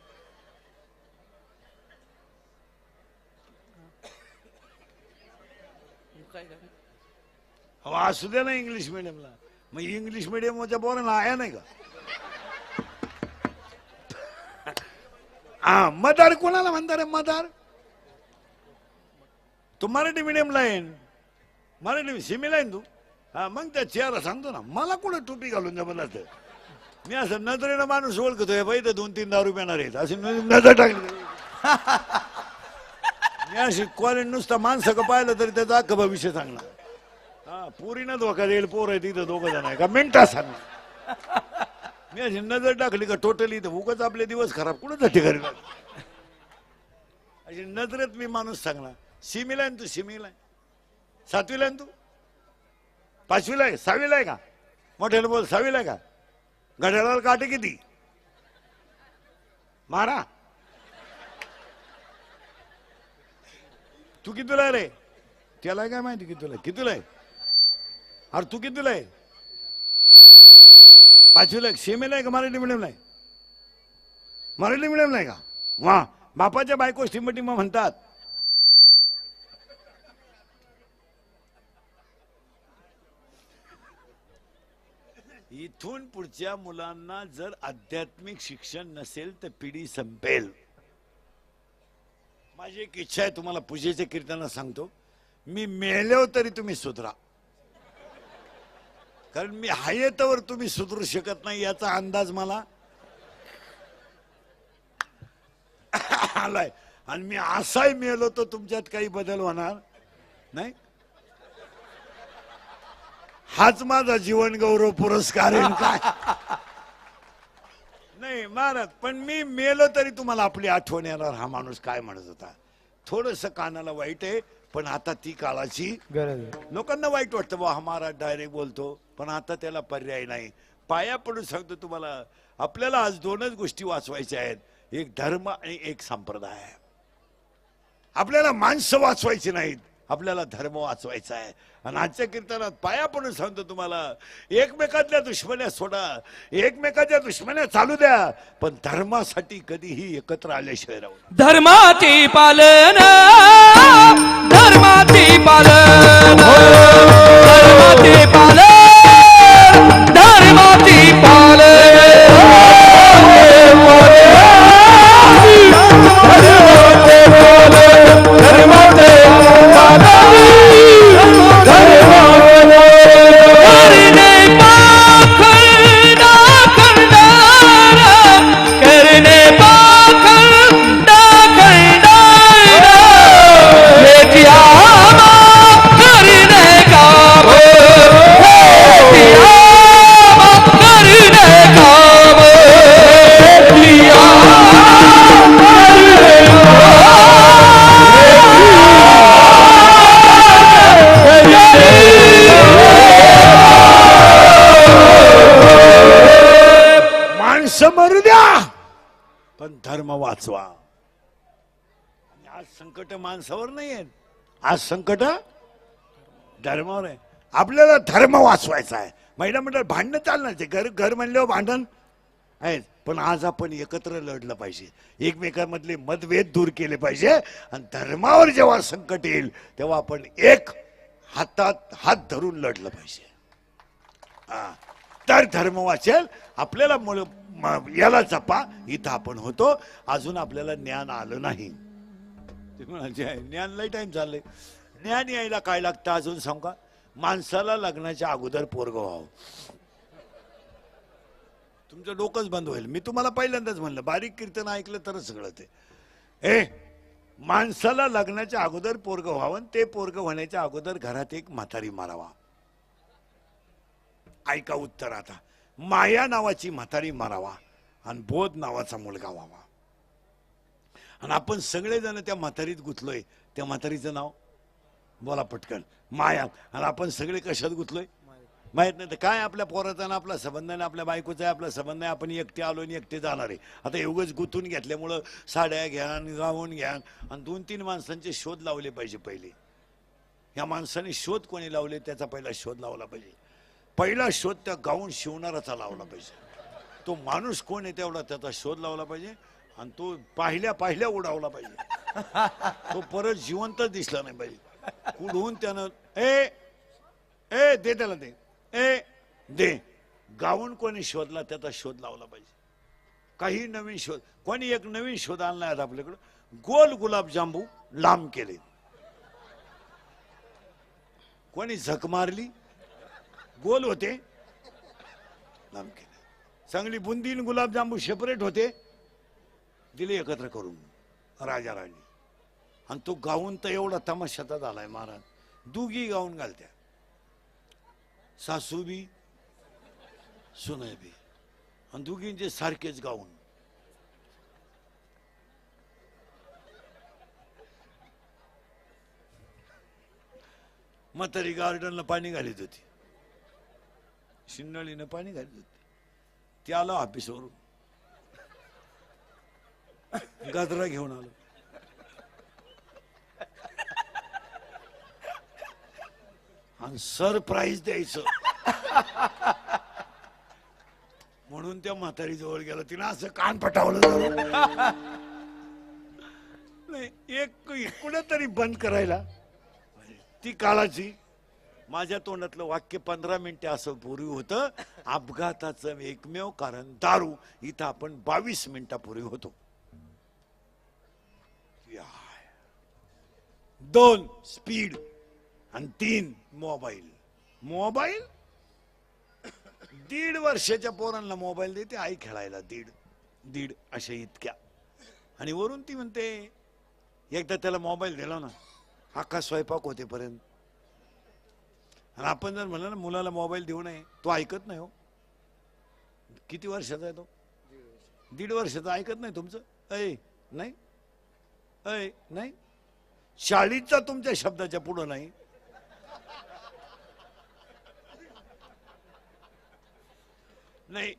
असू दे ना इंग्लिश मिडियमला. मग इंग्लिश मिडियमच्या पोरांना आया नाही का? हा मदार कोणाला म्हणतात रे मदार? तू मराठी मिडियमला आहे, मराठी सिमीला आहे तू. हा मग त्या चेहरा सांगतो ना, मला कुठं टोपी घालून जबरदस्त. मी असं नजरेनं माणूस ओळखतोय बाई, तर 2-3 दारू पिणार आहेत अशी नजर टाकली. मी अशी कॉलेज नुसता माणसं का पाहिलं तरी त्याचा अख्खा भविष्य सांगणार. हा पुरीनं धोका देईल, पोर आहे तिथं 2 जण आहे का मिनिटा सांगणार. मी अशी नजर टाकली का टोटली तर उगाच आपले दिवस खराब कुठं घरी अशी नजरेत मी माणूस सांगणार. सिमीला आहे तू, सिमीला आहे, 7वीला आहे तू, 5वीला आहे, 6वीला आहे का? मोठ्याला बोल, 6वीला आहे का? घड्याळाला काटे किती मारा? तू कितीला आहे रे? त्याला काय माहिती कितीला आहे? अरे तू कितीला आहे? 5वीला आहे, सेमीला आहे का मराठी मिडियमला आहे? मराठी मिडियमला आहे का? वा, बापाच्या बायको टिंबटिंब म्हणतात. इथून पुढच्या मुलांना जर आध्यात्मिक शिक्षण नसेल तर पिढी संपेल. माझी एक इच्छा आहे, तुम्हाला पूजेच्या कीर्तनात सांगतो, मी मेलो तरी तुम्ही सुधरा. कारण मी हाय तोवर तुम्ही सुधरू शकत नाही याचा अंदाज मला आलाय. आणि मी असाही मेलो तर तुमच्यात काही बदल होणार नाही. हाच माझा जीवन गौरव पुरस्कार आहे काय नाही महाराज. पण मी मेलो तरी तुम्हाला आपली आठवण येणार, हा माणूस काय म्हणत होता. थोडस कानाला वाईट आहे, पण आता ती काळाची गरज. लोकांना वाईट वाटतं बा हा महाराज डायरेक्ट बोलतो, पण आता त्याला पर्याय नाही. पाया पडून सांगतो तुम्हाला, आपल्याला आज 2च गोष्टी वाचवायच्या आहेत, एक धर्म आणि एक संप्रदाय. आपल्याला माणसं वाचवायची नाहीत, आपल्याला धर्म वाचवायचा आहे. आणि आजच्या कीर्तनात पाया पडून सांगतो तुम्हाला, एकमेकातल्या दुश्मन्या सोडा, एकमेकाच्या दुश्मन्या चालू द्या, पण धर्मासाठी कधीही एकत्र आल्याशिवाय राहू नका. धर्माची पालन, धर्माची पालन, धर्माची पालन, धर्माची पालन. मरू द्या पण धर्म वाचवा. आज संकट माणसावर नाही आहे, आज संकट धर्मावर आहे. आपल्याला धर्म वाचवायचा आहे. महिला मंडळ भांडणं चालणार, घर घर म्हणल्यावर भांडण आहेत, पण आज आपण एकत्र लढलं पाहिजे, एकमेकांमधले मतभेद दूर केले पाहिजे. आणि धर्मावर जेव्हा संकट येईल तेव्हा आपण एक हातात हात धरून लढलं पाहिजे. तर धर्म वाचेल. आपल्याला याला जपा, इथं आपण होतो, अजून आपल्याला ज्ञान आलं नाही. ज्ञान लय टाइम चाललंय. ज्ञान यायला काय लागतं अजून सांगा. माणसाला लग्नाच्या अगोदर पोरग व्हावं. तुमचं डोकंच बंद होईल. मी तुम्हाला पहिल्यांदाच म्हणलं, बारीक कीर्तन ऐकलं तरच सगळं ते. माणसाला लग्नाच्या अगोदर पोरग व्हावं, ते पोरग होण्याच्या अगोदर घरात एक म्हातारी मारावा. ऐका उत्तर आता. माया नावाची म्हातारी मारावा आणि बोध नावाचा मुलगा व्हावा. आणि आपण सगळेजण त्या म्हातारीत गुंतलोय. त्या म्हातारीचं नाव बोला पटकन, माया. आणि आपण सगळे कशात गुंतलोय माहित नाही. तर काय आपल्या पोराचा ना आपला संबंध नाही, आपल्या बायकोचा आपला संबंध नाही. आपण एकटे आलो आणि एकटे जाणार आहे. आता एवढंच गुंतून घेतल्यामुळं साड्या घ्या, गाऊन घ्या, आणि 2-3 माणसांचे शोध लावले पाहिजे. पहिले या माणसाने शोध कोणी लावले त्याचा पहिला शोध लावला पाहिजे. पहिला शोध त्या गाऊन शिवणाराचा लावला पाहिजे. तो माणूस कोण आहे तेवढा त्याचा शोध लावला पाहिजे. आणि तो पाहिल्या उडावला पाहिजे. तो परत जिवंत दिसला नाही पाहिजे. कुठून त्यानं दे त्याला, दे गाऊन कोणी शोधला त्याचा शोध लावला पाहिजे. काही नवीन शोध, कोणी एक नवीन शोध आणलाय आता आपल्याकडं, गोल गुलाबजांबू लांब केले. कोणी झक मारली, गोल होते, लांब केले. चांगली बुंदी आणि गुलाबजांबू सेपरेट होते, दिले एकत्र करून राजा राणी. आणि तो गाऊन तर एवढा तमाशाचा झालाय महाराज, दुगी गाऊन घालत्या, सासू बी सुनय बी, आणि दुगींचे सारखेच गाऊन. म्हातारी गार्डनला पाणी घालीत होती, शिन्नळीनं पाणी घालीत होती. ते आलं ऑफिसवरून, गाजरा घेऊन आलो. आणि सरप्राईज द्यायचं म्हणून त्या म्हातारी जवळ गेला. तिनं असं कान पटावलं. नाही, एक कुठेतरी बंद करायला. ती काळाची माझ्या तोंडातलं वाक्य 15 मिनिटे असं पूर्वी होतं. अपघाताचं एकमेव कारण दारू. इथं आपण 22 मिनिटापूर्वी होतो. 2 स्पीड आणि 3 मोबाईल. मोबाईल 1.5 वर्षाच्या पोरांना मोबाईल देते आई खेळायला. 1.5 अशा इतक्या. आणि वरून ती म्हणते एकदा त्याला मोबाईल दिला ना अख्खा स्वयंपाक होतेपर्यंत. आणि आपण जर म्हणलं ना मुलाला मोबाईल देऊ नये, तो ऐकत नाही. हो, किती वर्षाचा आहे तो? 1.5 वर्षाचा. ऐकत नाही तुमचं? ऐ नाही, ऐ नाही, शाळेचा तुमच्या शब्दाच्या पुढं नाही. नाही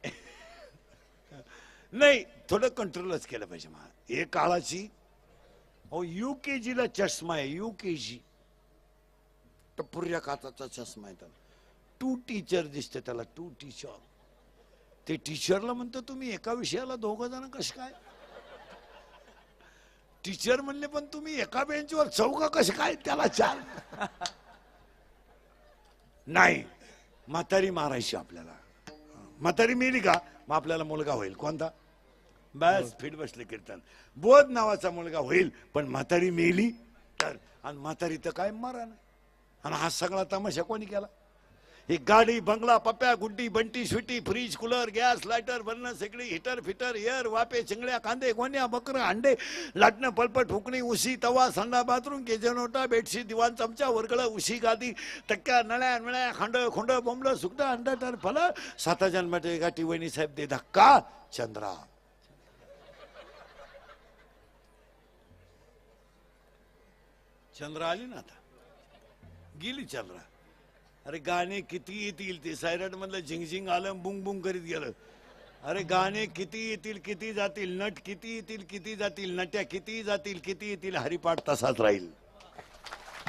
नाही, थोडं कंट्रोलच केलं पाहिजे. मला हे काळाची. अहो UKG ला चष्मा आहे. UKG टपुर्या काचाचा चष्मा आहे त्याला. 2 टीचर दिसते त्याला. 2 टीचर. ते टीचरला म्हणतो तुम्ही एका विषयाला 2 जण कसे काय? टीचर म्हणले पण तुम्ही एका बेंचवर 4 कसे काय? त्याला 4. नाही, म्हातारी मारायची आपल्याला. म्हातारी मेली का मग आपल्याला मुलगा होईल. कोणता? बस फिट बसले कीर्तन. बोध नावाचा मुलगा होईल. पण म्हातारी मेली तर, आणि म्हातारी तर काय मारा नाही. आणि हा सगळा तमाशा कोणी केला? ही गाडी, बंगला, Pappya, Guddi, Bunty, Sweety, fridge, cooler, gas, lighter, burner, सगळी, हिटर, फिटर, एअर, वापे, चिंगड्या, कांदे, गोण्या, बकर, अंडे, लाटणं, पलपट, फुकणी, उशी, तवा, संडा, बाथरूम, किचन ओटा, बेडशीट, दिवाण, चमचा, वरगळ, उशी, गादी, टक्क्या, नळ्या, नळ्या, खांड, खोंड, बोंबलं, सुकटा, अंडा, टर, फल. 7 जन्माचे गाठी वहिनी साहेब दे धक्का. चंद्रा. चंद्रा आली ना आता, गेली चंद्रा. अरे गाणे किती येतील ते सायरट मधलं झिंगझिंग आलं, बुंग बुंग करीत गेलं. अरे गाणे किती येतील किती जातील, नट किती येतील किती जातील, नट्या किती जातील किती येतील, हरिपाठ तसाच राहील.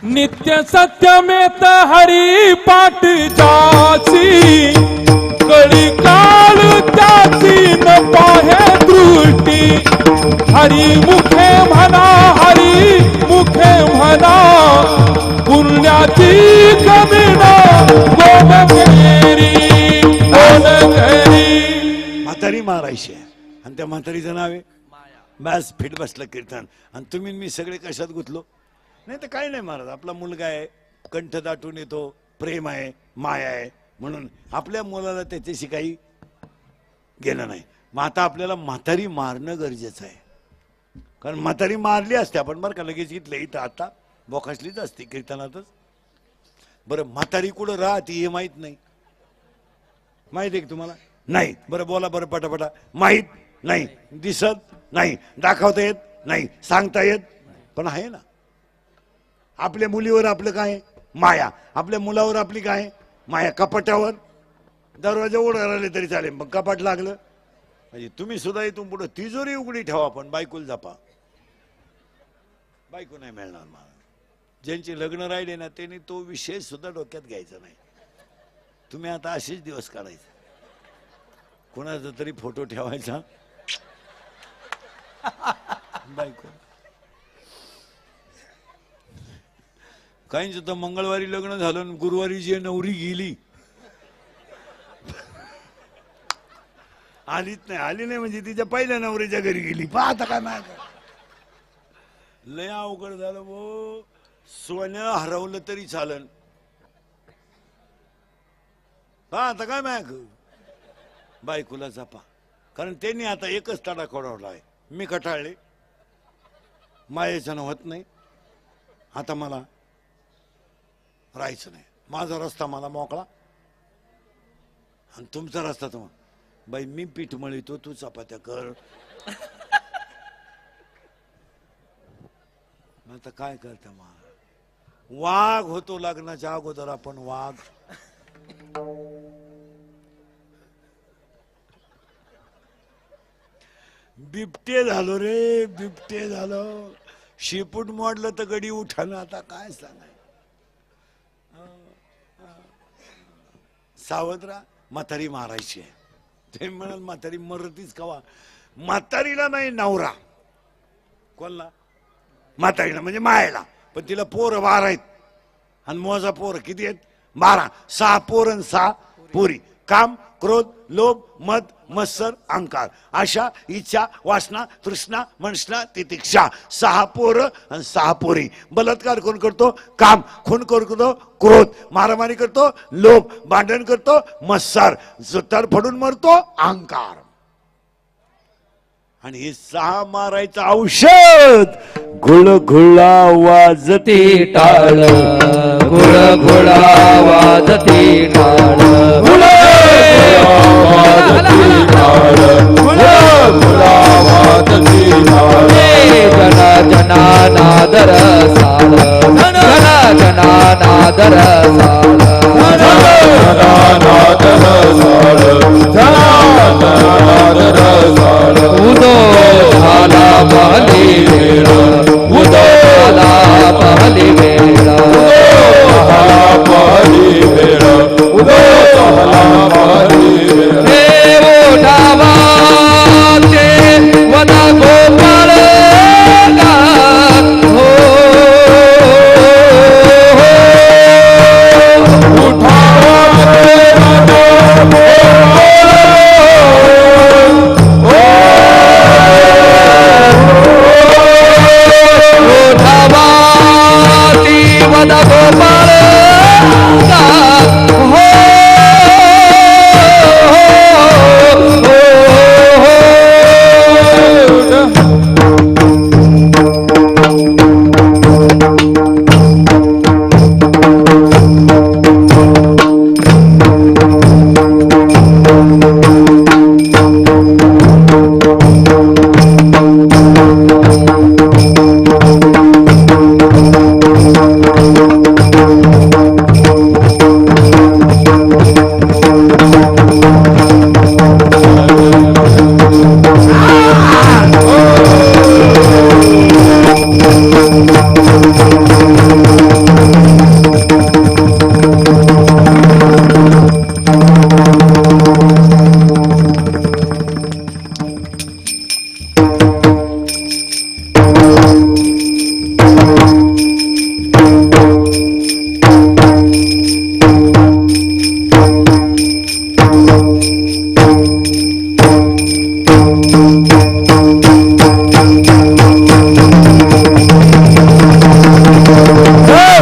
नित्य सत्यमेत हरिपाठ जाची, कळी काळ त्याची न पाहे दृष्टी. हरी मुखे म्हणा, हरी मुखे म्हणा, पुण्याची कमिना कोण करी, कोण करी. म्हातारी मारायची आहे. आणि त्या म्हातारीचं नाव आहे बस फिट बसलं कीर्तन. आणि तुम्ही मी सगळे कशात गुंतलो? नाही तर काही नाही महाराज. आपला मुलगा आहे, कंठ दाटून येतो, प्रेम आहे, माया आहे, म्हणून आपल्या मुलाला त्याच्याशी काही गेलं नाही. मग आता आपल्याला म्हातारी मारणं गरजेचं आहे. कारण म्हातारी मारली असते आपण बरं का, लगेच इथलं इथं आता बोखासलीच असते कीर्तनातच. बरं म्हातारी कुठं राहते हे माहित नाही. माहित आहे का तुम्हाला? नाही. बरं बोला बरं पटापटा. माहित नाही, दिसत नाही, दाखवता येत नाही, सांगता येत पण आहे ना. आपल्या मुलीवर आपलं काय माया, आपल्या मुलावर आपली काय माया. कपाटावर दरवाजा उघडा राहिले तरी चालेल, मग कपाट लागलं म्हणजे तुम्ही सुद्धा इथून पुढे तिजोरी उघडी ठेवा, पण बायकोला जपा. बायको नाही मिळणार मला. ज्यांचे लग्न राहिले ना त्यांनी तो विषय सुद्धा डोक्यात घ्यायचा नाही. तुम्ही आता असेच दिवस काढायचे. कोणाचा तरी फोटो ठेवायचा बायको. काहींच तर मंगळवारी लग्न झालं, गुरुवारी जी नवरी गेली आलीच नाही, आली नाही म्हणजे तिच्या पहिल्या नवऱ्याच्या घरी गेली. पाहता का नाही, लय अवघड झालं भो. सोनं हरवलं तरी चालन. पाहता काय मॅग बायकोला जपा, कारण त्यांनी आता एकच तडा कोडवलाय. मी कटाळले, मायेचं होत नाही. आता मला राहायचं नाही, माझा रस्ता मला मोकळा आणि तुमचा रस्ता तुम्हाला. बाई मी पीठ मळीतो, तू चपात्या कर. आता काय करता मग? वाघ होतो लग्नाच्या अगोदर आपण, वाघ. बिबटे झालो रे, बिबटे झालो. शिपूट मोडलं तर गडी उठाना. आता काय सांगाय, सावध राहा. म्हातारी मारायची आहे. ते म्हणाल म्हातारी मरतीच कवा. म्हातारीला नाही नवरा, कोणला? म्हातारीला म्हणजे मायला. पण तिला पोरं 12 आहेत आणि मोजा पोरं किती आहेत? 12. 6 पोरं आणि 6 पोरी. काम, क्रोध, लोभ, मद, मत्सर, अहंकार, आशा, इच्छा, वासना, तृष्णा, मनसना, तितिक्षा. 6 पोरं आणि 6 पोरी. बलात्कार कोण करतो? काम. खून कोण करतो? क्रोध. मारामारी करतो? लोभ. भांडण करतो? मत्सर. जुत्तर फोडून मरतो? अहंकार. आणि हे 6 मारायचं औषध गुळगुळा वाजते टाळ, गुळगुळा वाजते टाळ, जना जना नादर साळ, जना जना नादर साळ, उदो झाला पहली वेळ, उदो झाला पहली वेळ, उदो झाला पहली वेळ. हे ओढावाचे वना गोपाळ हो, वदा गोपाळ हो,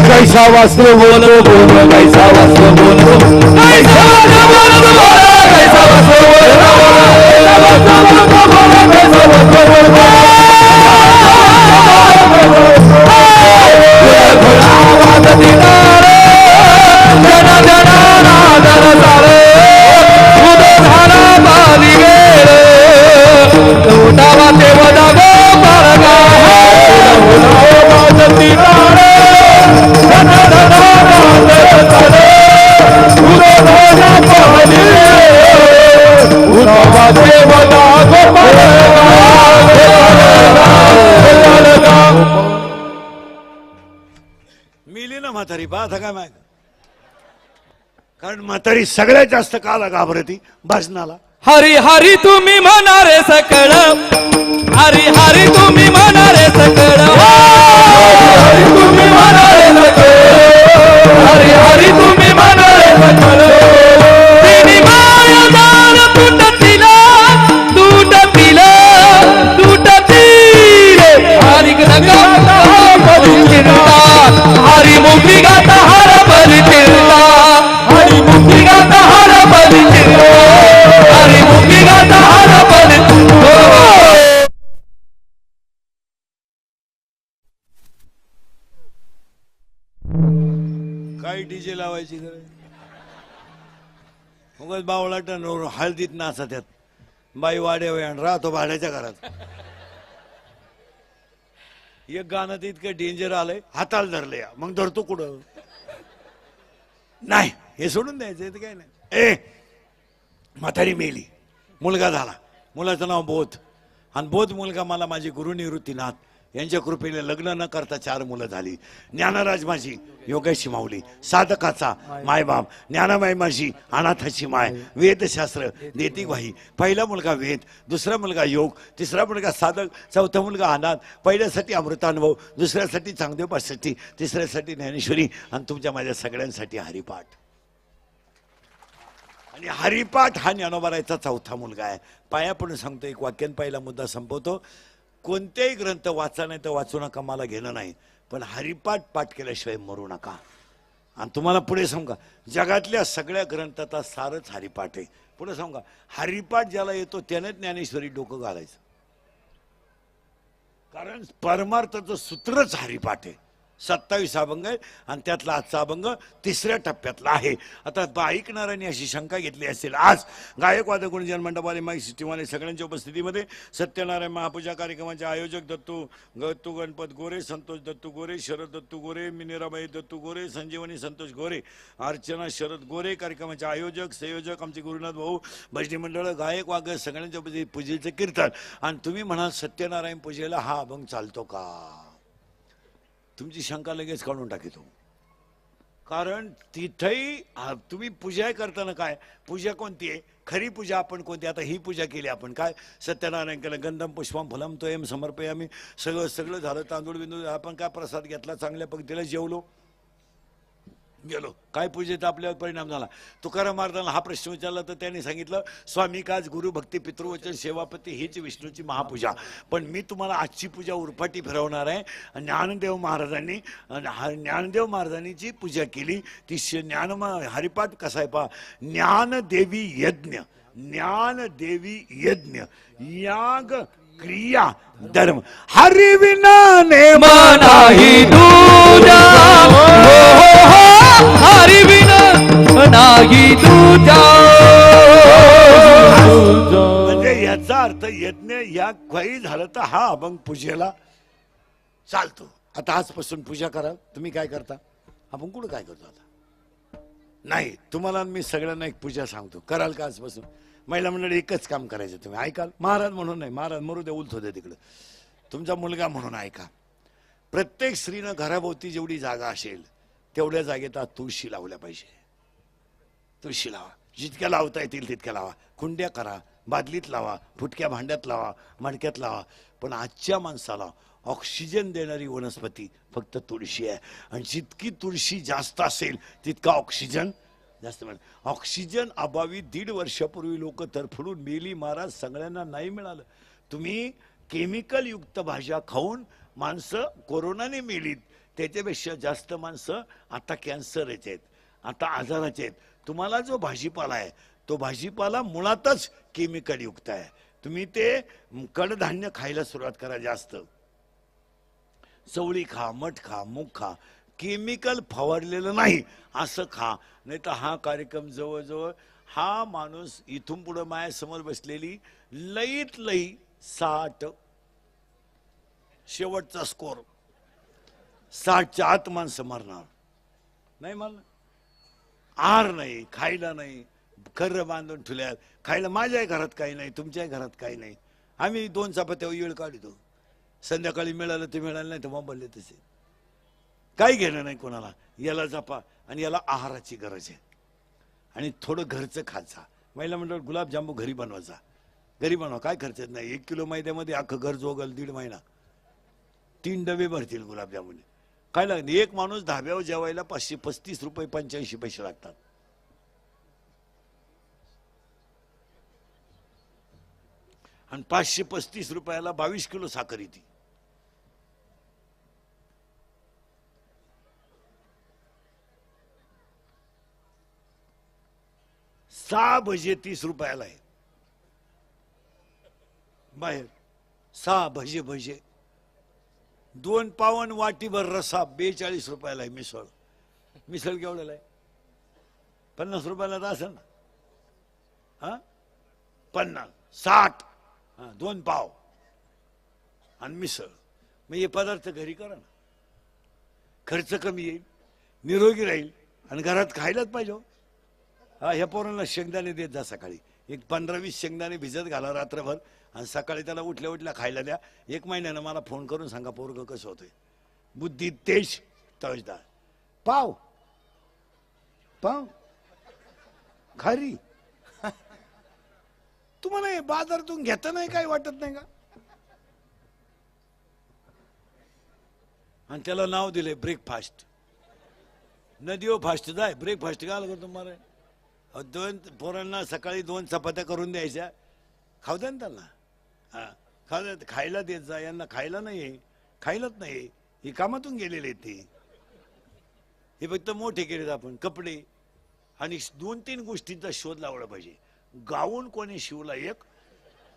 कैसा वस्त्र बोलो बोलो, कैसा वस्त्र बोलो, कैसा वस्त्र बोलो बोलो, कैसा वस्त्र बोलो बोलो, कैसा वस्त्र बोलो कैसा वस्त्र बोलो, आवाज दिनारे जना जना नादर सारे, उदो झाला बाली वेळ, उठावाचे वदा गोपाळ गा, आवाज दिनारे जना जना नादर सारे, उदो झाला बाली वेळ, उठावाचे वदा गोपाळ गा. मिली ना म्हातारी. पाहता काय माहिती, कारण म्हातारी सगळ्यात जास्त काला घाबरती भजनाला. हरी हरी तुम्ही म्हणारे सकळ, हरी हरी तुम्ही म्हणारे सकळ, हरी तुम्ही म्हणारे सकळ, हरी हरी तुम्ही म्हणारे सकळ, तिनी माया दार तुटतीला, काय डीजे लावायची गरज उगाच बावळाटा हळदीत नाचा त्यात बाई वाड्या राहतो भाड्याच्या घरात एक गाणं तर इतकं डेंजर आलंय हाताला धरले मग धरतो कुठं नाही हे सोडून द्यायचं ते काय नाही ए म्हातारी मेली मुलगा झाला मुलाचं नाव बोध आणि बोध मुलगा मला माझी गुरु निवृत्तीनाथ यांच्या कृपेने लग्न न करता 4 मुलं झाली ज्ञानराज माझी योगाशी माऊली साधकाचा मायबाप ज्ञानाबाई माझी अनाथाची माय वेदशास्त्र देती ग्वाही पहिला मुलगा वेद दुसरा मुलगा योग तिसरा मुलगा साधक चौथा मुलगा अनाथ पहिल्यासाठी अमृतानुभव दुसऱ्यासाठी चांगदेव पाठसाठी तिसऱ्यासाठी ज्ञानेश्वरी आणि तुमच्या माझ्या सगळ्यांसाठी हरिपाठ आणि हरिपाठ हा ज्ञानोबारायचा चौथा मुलगा आहे पाया पण सांगतो एक वाक्यान पहिला मुद्दा संपवतो कोणतेही ग्रंथ वाचा नाही तर वाचू नका मला घेणं नाही पण हरिपाठ पाठ केल्याशिवाय मरू नका आणि तुम्हाला पुढे सांगा जगातल्या सगळ्या ग्रंथाचा सारच हरिपाठ आहे पुढे सांगा हरिपाठ ज्याला येतो त्याने ज्ञानेश्वरी डोकं घालायचं कारण परमार्थाचं सूत्रच हरिपाठ आहे 27 अभंग आहे आणि त्यातला आजचा अभंग 3ऱ्या टप्प्यातला आहे आता ऐकणाऱ्यांनी अशी शंका घेतली असेल आज गायक वादक गुणजन मंडपाले माईक सिस्टीमवाले सगळ्यांच्या उपस्थितीमध्ये सत्यनारायण महापूजा कार्यक्रमाचे आयोजक दत्तू गणपत गोरे संतोष दत्तू गोरे शरद दत्तू गोरे मिनेराबाई दत्तू गोरे संजीवनी संतोष गोरे अर्चना शरद गोरे कार्यक्रमाचे आयोजक संयोजक आमचे गुरुनाथ भाऊ भजनी मंडळ गायक वादक सगळ्यांच्या उपस्थितीत पूजेचे कीर्तन आणि तुम्ही म्हणाल सत्यनारायण पूजेला हा अभंग चालतो का तुमची शंका लगेच काढून टाकीतो कारण तिथेही तुम्ही पूजा करताना काय पूजा कोणती आहे खरी पूजा आपण कोणती आता ही पूजा केली आपण काय सत्यनारायण केलं गंधम पुष्पम फलम तोयम समर्पयामी सगळं झालं तांदूळ बिंदूळ आपण काय प्रसाद घेतला चांगल्या पद्धतीला जेवलो गेलो काय पूजेचा आपल्यावर परिणाम झाला तुकाराम महाराजांना हा प्रश्न विचारला तर त्यांनी सांगितलं स्वामी काज गुरु भक्ती पितृवचन सेवापती हीच विष्णूची महापूजा पण मी तुम्हाला आजची पूजा उरफाटी फिरवणार आहे ज्ञानदेव महाराजांनी जी पूजा केली ती हरिपाठ कसा आहे पहा ज्ञानदेवी यज्ञ याग क्रिया धर्म हरिविना नेम नाही तुझा हरिविना नाही तुझा म्हणजे याचा अर्थ यज्ञ या काही झालं तर हा अभंग पूजेला चालतो आता आजपासून पूजा करा तुम्ही काय करता आपण कुठं काय करतो आता नाही तुम्हाला मी सगळ्यांना एक पूजा सांगतो कराल का आजपासून महिला मंडळी एकच काम करायचं तुम्ही ऐकाल महाराज म्हणून नाही महाराज मरू दे उलथ होते तिकडं तुमचा मुलगा म्हणून ऐका प्रत्येक स्त्रीनं घराभोवती जेवढी जागा असेल तेवढ्या जागेत तुळशी लावल्या पाहिजे तुळशी लावा जितक्या लावता येतील तितक्या लावा कुंड्या करा बादलीत लावा फुटक्या भांड्यात लावा मडक्यात लावा पण आजच्या माणसाला ऑक्सिजन देणारी वनस्पती फक्त तुळशी आहे आणि जितकी तुळशी जास्त असेल तितका ऑक्सिजन जास्त मिळेल ऑक्सिजन अभावी 1.5 वर्षापूर्वी लोक तरफडून मेली महाराज सगळ्यांना नाही मिळालं तुम्ही केमिकल युक्त भाज्या खाऊन माणसं कोरोनाने मेलीत त्याच्यापेक्षा जास्त माणसं आता कॅन्सरचे आहेत आता आजाराचे आहेत तुम्हाला जो भाजीपाला आहे तो भाजीपाला मुळातच केमिकल युक्त आहे तुम्ही ते कडधान्य खायला सुरुवात करा जास्त चवळी खा मठ खा मूग खा केमिकल फवारलेलं नाही असं खा नाही तर हा कार्यक्रम जवळजवळ हा माणूस इथून पुढे माझ्यासमोर बसलेली लईत लई 60 शेवटचा स्कोर 60च्या आत माणसं मरणार नाही मला आहार नाही खायला नाही खर्र बांधून ठेवल्यात खायला माझ्याही घरात काही नाही तुमच्याही घरात काही नाही आम्ही 2 चपात्या वेळ काढतो संध्याकाळी मिळालं ते मिळालं नाही तर मोबाईल तसे काही घेणं नाही कोणाला याला जपा आणि याला आहाराची गरज आहे आणि थोडं घरचं खात जा महिला मंडळ गुलाबजांबू घरी बनवायचा घरी बनवा काय खर्च येत नाही 1 किलो मैद्यामध्ये अख्खं घर जोगल 1.5 महिना 3 डबे भरतील गुलाबजामुन काय लागत एक माणूस धाब्यावर जेवायला 535 रुपये 85 पैसे लागतात आणि 535 रुपयाला 22 किलो साखर येते 6 भजे 30 रुपयाला आहे बाहेर 6 भजे 2 पावन वाटीभर रसा 42 रुपयाला आहे मिसळ मिसळ केवढ्याला आहे? 50 रुपयाला तर असेल ना. हा 50 60 हा 2 पाव आणि मिसळ. मग हे पदार्थ घरी करा ना, खर्च कमी येईल, निरोगी राहील आणि घरात खायलाच पाहिजे. हा ह्या पोरांना शेंगदाणे देत जा सकाळी, एक 15-20 शेंगदाणे भिजत घाला रात्रभर आणि सकाळी त्याला उठल्या उठल्या खायला द्या. 1 महिन्यानं मला फोन करून सांगा पोरग कसं होतंय. बुद्धी तेज तळजदार पाव पाव खारी. तुम्हाला हे बाजारातून घेता नाही काय वाटत नाही का? आणि त्याला नाव दिले ब्रेकफास्ट. नदीओ फास्ट जाय ब्रेकफास्ट काय करतो तुम्हाला? 2 पोरांना सकाळी 2 चपात्या करून द्यायच्या, खाऊ द्या ना त्यांना. हा खाऊ द्या, खायला देत जा. यांना खायला नाही, खायलाच नाही. ही कामातून गेलेले ते. हे फक्त मोठे केलेत आपण कपडे आणि 2-3 गोष्टींचा शोध लावला पाहिजे. गाऊन कोणी शिवला एक,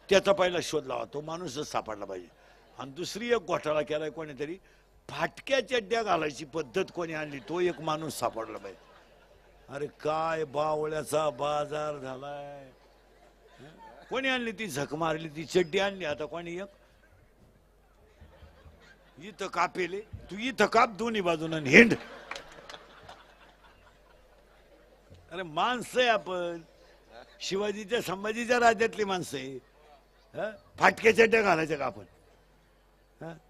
त्याचा पहिला शोध लावा, तो माणूसच सापडला पाहिजे. आणि दुसरी एक घोटाळा केलाय कोणीतरी, फाटक्या चड्ड्या घालायची पद्धत कोणी आणली, तो एक माणूस सापडला पाहिजे. अरे काय बावळ्याचा बाजार झालाय. कोणी आणली ती झक मारली ती चड्डी आणली. आता कोणी एक इथं कापेले, तू इथं काप दोन्ही बाजून हिंड. अरे माणसं आहे आपण, शिवाजीच्या संभाजीच्या राज्यातली माणसं आहे. फाटक्या चड्ड्या घालायच्या का आपण?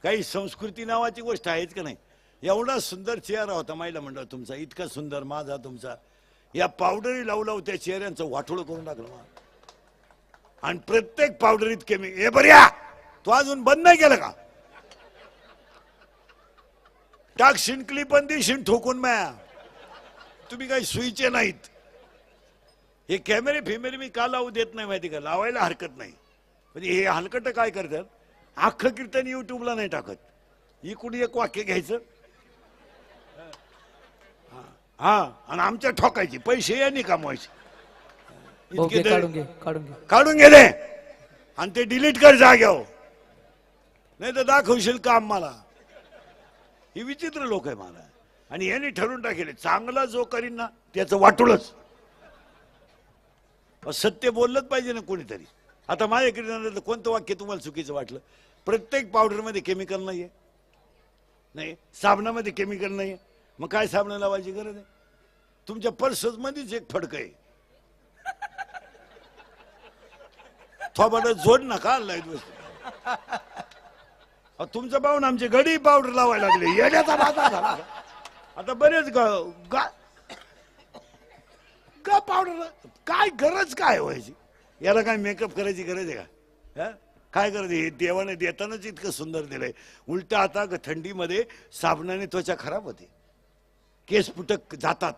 काही संस्कृती नावाची गोष्ट आहेच का नाही? एवढा सुंदर चेहरा होता महिला मंडळ तुमचा, इतका सुंदर माझा तुमचा. या पावडरी लावू लावू त्या चेहऱ्यांचं वाटोळ करून टाकलं मला. आणि प्रत्येक पावडरीत हे बऱ्या तो अजून बंद नाही केलं का? टाक शिंकली पण देशील ठोकून म्या. तुम्ही काही सुईचे नाहीत. हे कॅमेरे फेमेरे मी का लावू देत नाही माहिती का? लावायला हरकत नाही, पण हे हलकट काय करतात, अख्खं कीर्तन युट्यूबला नाही टाकत. इकडून एक वाक्य घ्यायचं हा आणि आमच्या ठोकायची, पैसे यांनी कमवायचे. काढून गेले आणि ते डिलीट कर जाग्यावर, नाही तर दाखवशील काम मला. ही विचित्र लोक आहे मला. आणि यांनी ठरवून टाकेले चांगला जो करीन ना त्याचं वाटूलच. सत्य बोललंच पाहिजे ना कोणीतरी. आता माझ्या कीर्तनातलं कोणतं वाक्य तुम्हाला चुकीचं वाटलं? प्रत्येक पावडरमध्ये केमिकल नाहीये, नाही साबणामध्ये केमिकल नाहीये, मग काय साबण लावायची गरज आहे? तुमच्या पर्सच मध्येच एक फडक आहे, थोबाड जोड नका तुमचं पाहून आमची गडी पावडर लावायला लागले. येण्याचा बाजार झाला आता. बरेच का पावडर काय गरज काय व्हायची? याला काय मेकअप करायची गरज आहे का? काय गरज आहे? देवाने देतानाच इतकं सुंदर दिलंय. उलट आता थंडीमध्ये साबणाने त्वचा खराब होते, केस फुटक जातात,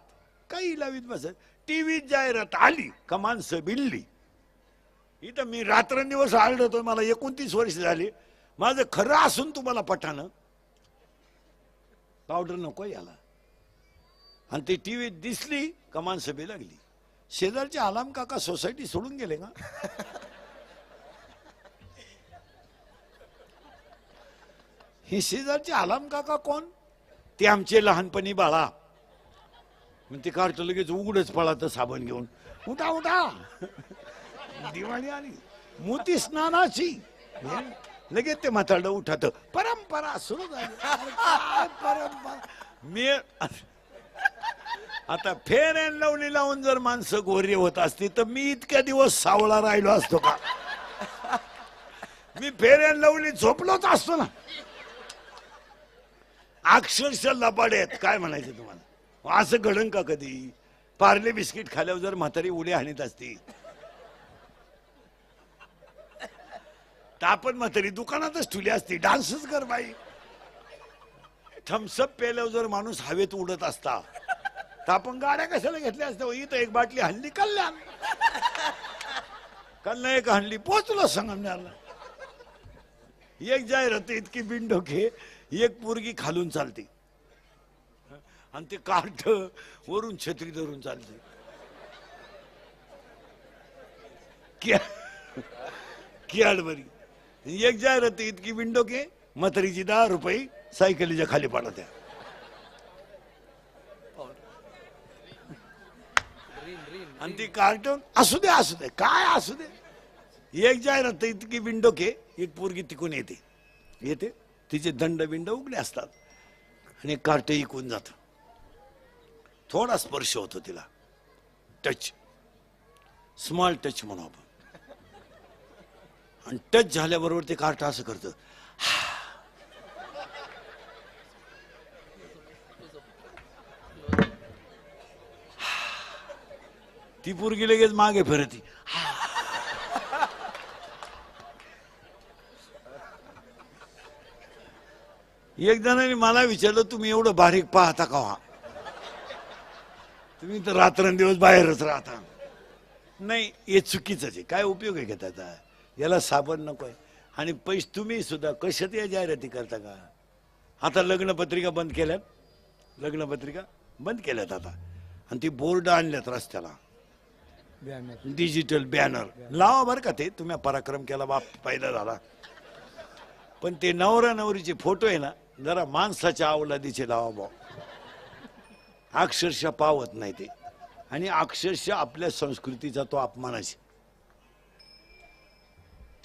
काही लावीत बसत. टीव्हीत जाहिरात आली का माणसं बिल्ली. इथं मी रात्रंदिवस आढळतोय, मला 29 वर्ष झाली. माझं खरं असून तुम्हाला पटानं पावडर नको याला. आणि ते टीव्हीत दिसली का माणसं बी लागली. शेजारचे आलाम काका सोसायटी सोडून गेले का? हे शेजारचे आलाम काका कोण? ते आमचे लहानपणी बाळा. मग ते काढतो लगेच उघडच पळात साबण घेऊन. उठा उठा, दिवाळी आली, मोती स्नानाची. लगेच ते म्हातारडं उठात. परंपरा सुरू झाली. परंपरा. मी आता फेर अँड लवली लावून जर माणसं गोरे होत असती तर मी इतक्या दिवस सावळा राहिलो असतो का? मी फेर अँड लवली झोपलोच असतो ना. अक्षरशः लबाडे आहेत. काय म्हणायचं तुम्हाला? असं घडण का कधी? पार्ले बिस्किट खाल्यावर जर म्हातारी उड्या हाणीत असती तर आपण म्हातारी दुकानातच ठुली असती. डान्सच कर बाई. थम्सअप पेल्यावर जर माणूस हवेत उडत असता तर आपण गाड्या कशाला घेतल्या असत्या? इथं एक बाटली हल्ली कल्याण, कल्ला एक हल्ली पोचलो संगमनेरला. एक जाहिरात इतकी बिनडोके, एक पोरगी खालून चालते आणि ते काठ वरून छत्री धरून चालते. कियाडबरी. एक जाहिरात इतकी बिनडोके, म्हातारीची 10 रुपये सायकलीच्या खाली पडत. आणि ती कार्टून असू दे काय असू दे. एक जाहिरात इतकी विंडो के एक पोरगी तिकून येते तिचे दंड बिंड उघडे असतात आणि एक कार्ट इकून जात. थोडा स्पर्श होतो तिला, टच, स्मॉल टच म्हणू आपण. आणि टच झाल्याबरोबर ते कार्ट असं करतं. ती पोरगी लगेच मागे फिरती. एक जणांनी मला विचारलं, तुम्ही एवढं बारीक पाहता का? तुम्ही तर रात्रंदिवस बाहेरच राहता. नाही, हे चुकीचं आहे. काय उपयोग आहे का त्याचा? याला साबण नकोय. आणि पैसे तुम्ही सुद्धा कशात या जाहिराती करता का? आता लग्नपत्रिका बंद केल्यात, लग्नपत्रिका बंद केल्यात आता. आणि ती बोर्ड आणल्यात रस्त्याला, डिजिटल बॅनर लावा बरं का. ते तुम्ही पराक्रम केला, बाप पैदा झाला. पण ते नवरा नवरीचे फोटो आहे ना, जरा माणसाच्या अवलादीचे लावा भाऊ. अक्षरशः पावत नाही ते. आणि अक्षरशः आपल्या संस्कृतीचा तो अपमानाची.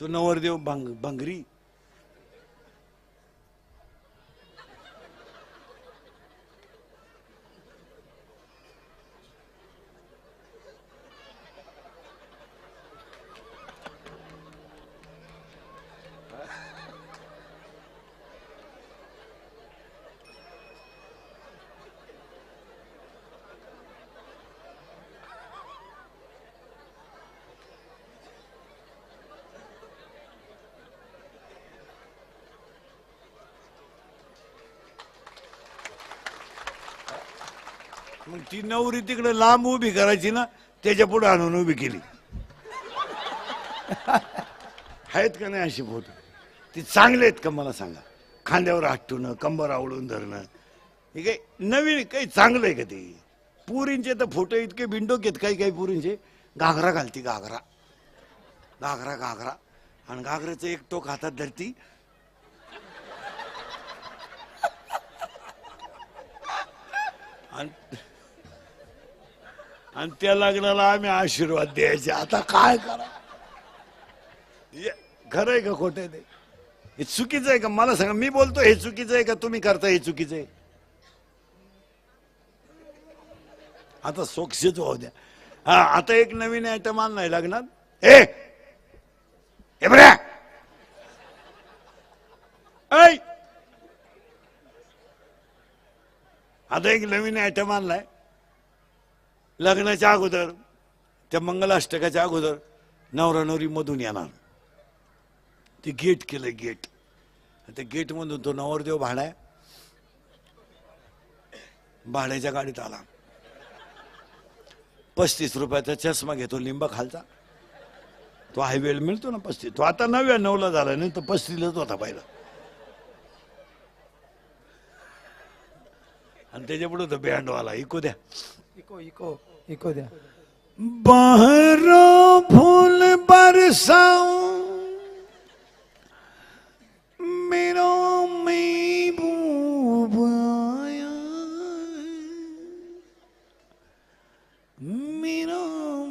तो नवरदेव भंगरी, मग ती नवरी तिकडे लांब उभी करायची ना, त्याच्या पुढे आणून उभी केली. आहेत का नाही अशी फोटो? ती चांगले आहेत का मला सांगा? खांद्यावर हात ठेवणं, कंबर आवळून धरणं, हे काही नवीन काही चांगलं आहे का? ते पुरींचे तर फोटो इतके बिंडोक आहेत. काही पुरींचे घागरा घालती, घागरा घागरा घागरा आणि घागऱ्याचं एक टोक हातात धरती. आणि त्या लग्नाला आम्ही आशीर्वाद द्यायचे. आता काय करा? खरं आहे का खोटं आहे? ते हे चुकीचं आहे का मला सांगा? मी बोलतो हे चुकीचं आहे का तुम्ही करता हे चुकीचं आहे? आता सोक्षच होऊ द्या. हा, आता एक नवीन आयटम आणलाय लग्नात. बऱ्या आता एक नवीन आयटम आणलाय लग्नाच्या अगोदर. त्या मंगलाष्टकाच्या अगोदर नवरा नवरी मधून येणार. ते गेट केलं, गेट. त्या गेट मधून तो नवरदेव भाड्याच्या गाडीत आला. 35 रुपयाचा चष्मा घेतो, लिंबा खालचा. तो हायवे मिळतो ना 35. तो आता 99ला झाला, नाही तर 35लाच होता पहिला. आणि त्याच्या पुढे तो बँडवाला इको द्या, इको द्या. बहरो फूल बरसाऊं मेरो महबूब आया, मेरा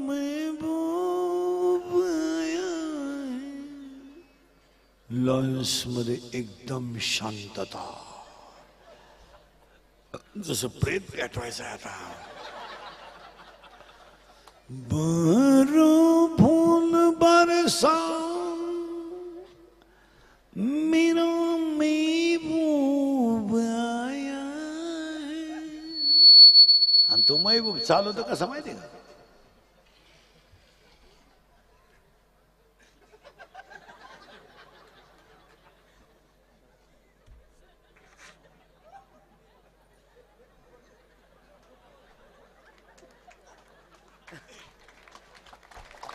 महबूब आया. लॉयन्स मध्ये एकदम शांतता, जसं प्रेत पेटवायचं आता. बहरो फूल बरसाऊं मेरा महबूब आया. आणि तो महबूब चालवतो कसा माहिती का?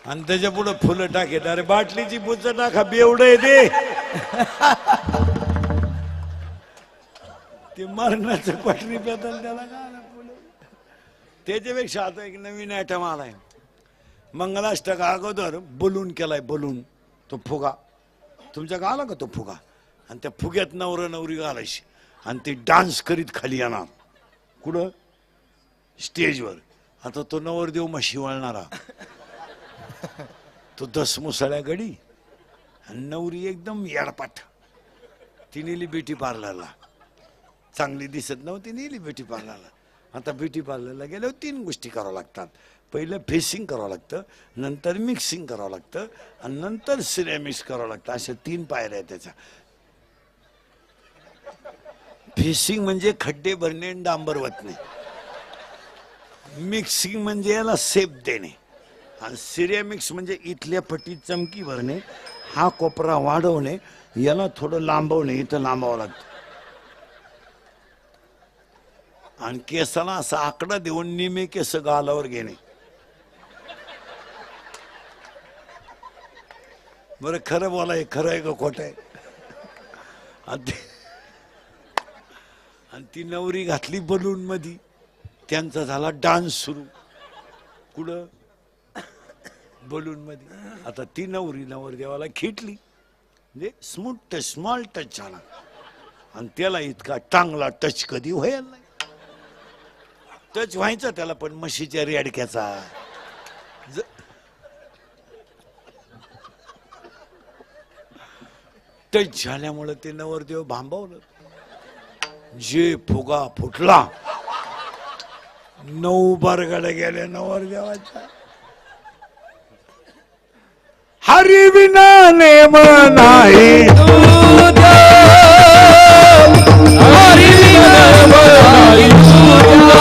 आणि त्याच्या पुढे फुलं टाकेत. अरे बाटलीची बुच टाका, बेवड आहे ते मरणाचं पटरी पेतल त्याला का फुलं. त्याच्यापेक्षा आता एक नवीन आयटम आलाय. मंगलाष्टक अगोदर बलून केलाय, बलून. तो फुगा तुमच्या का आला का? तो फुगा. आणि त्या फुग्यात नवरा नवरी घालायची आणि ती डान्स करीत खाली येणार. कुठं? स्टेजवर. आता तो नवरदेव म्हशी वळणारा, तो 10 मुसळ्या गडी आणि नवरी एकदम याडपाट. ती नेली ब्युटी पार्लरला, चांगली दिसत नव्हती, नेली ब्युटी पार्लरला. आता ब्युटी पार्लरला गेल्यावर 3 गोष्टी कराव्या लागतात. पहिलं फेसिंग करावं लागतं, नंतर मिक्सिंग करावं लागतं आणि नंतर सिरेमिक्स करावं लागतं. अशा 3 पायऱ्या आहेत त्याच्या. फेसिंग म्हणजे खड्डे भरणे आणि डांबर वतणे, मिक्सिंग म्हणजे याला सेप देणे, आणि सिरेमिक्स म्हणजे इथल्या पट्टीत चमकी भरणे, हा कोपरा वाढवणे, याला थोडं लांबवणे, इथं लांबावं लागतं. आणि केसाला असा आकडा देऊन निमे केस गालावर घेणे. बरं खरं बोलाय, खरं आहे का खोट आहे? आणि ती नवरी घातली बलून मध्ये, त्यांचा झाला डान्स सुरू. कुठं? बलून मध्ये. आता ती नवरी नवरदेवाला खिटली, म्हणजे स्मॉल टच झाला, आणि त्याला इतका चांगला टच कधी व्हायला नाही. टच व्हायचा त्याला, पण म्हशीच्या रेडक्याचा. टच झाल्यामुळे ते नवरदेव भांबावलं. जे फुगा फुटला, 9 बरगड्या गेल्या नवरदेवाच्या. हरी विना नेम नाही तुझा, हरी विना नाही तुझा.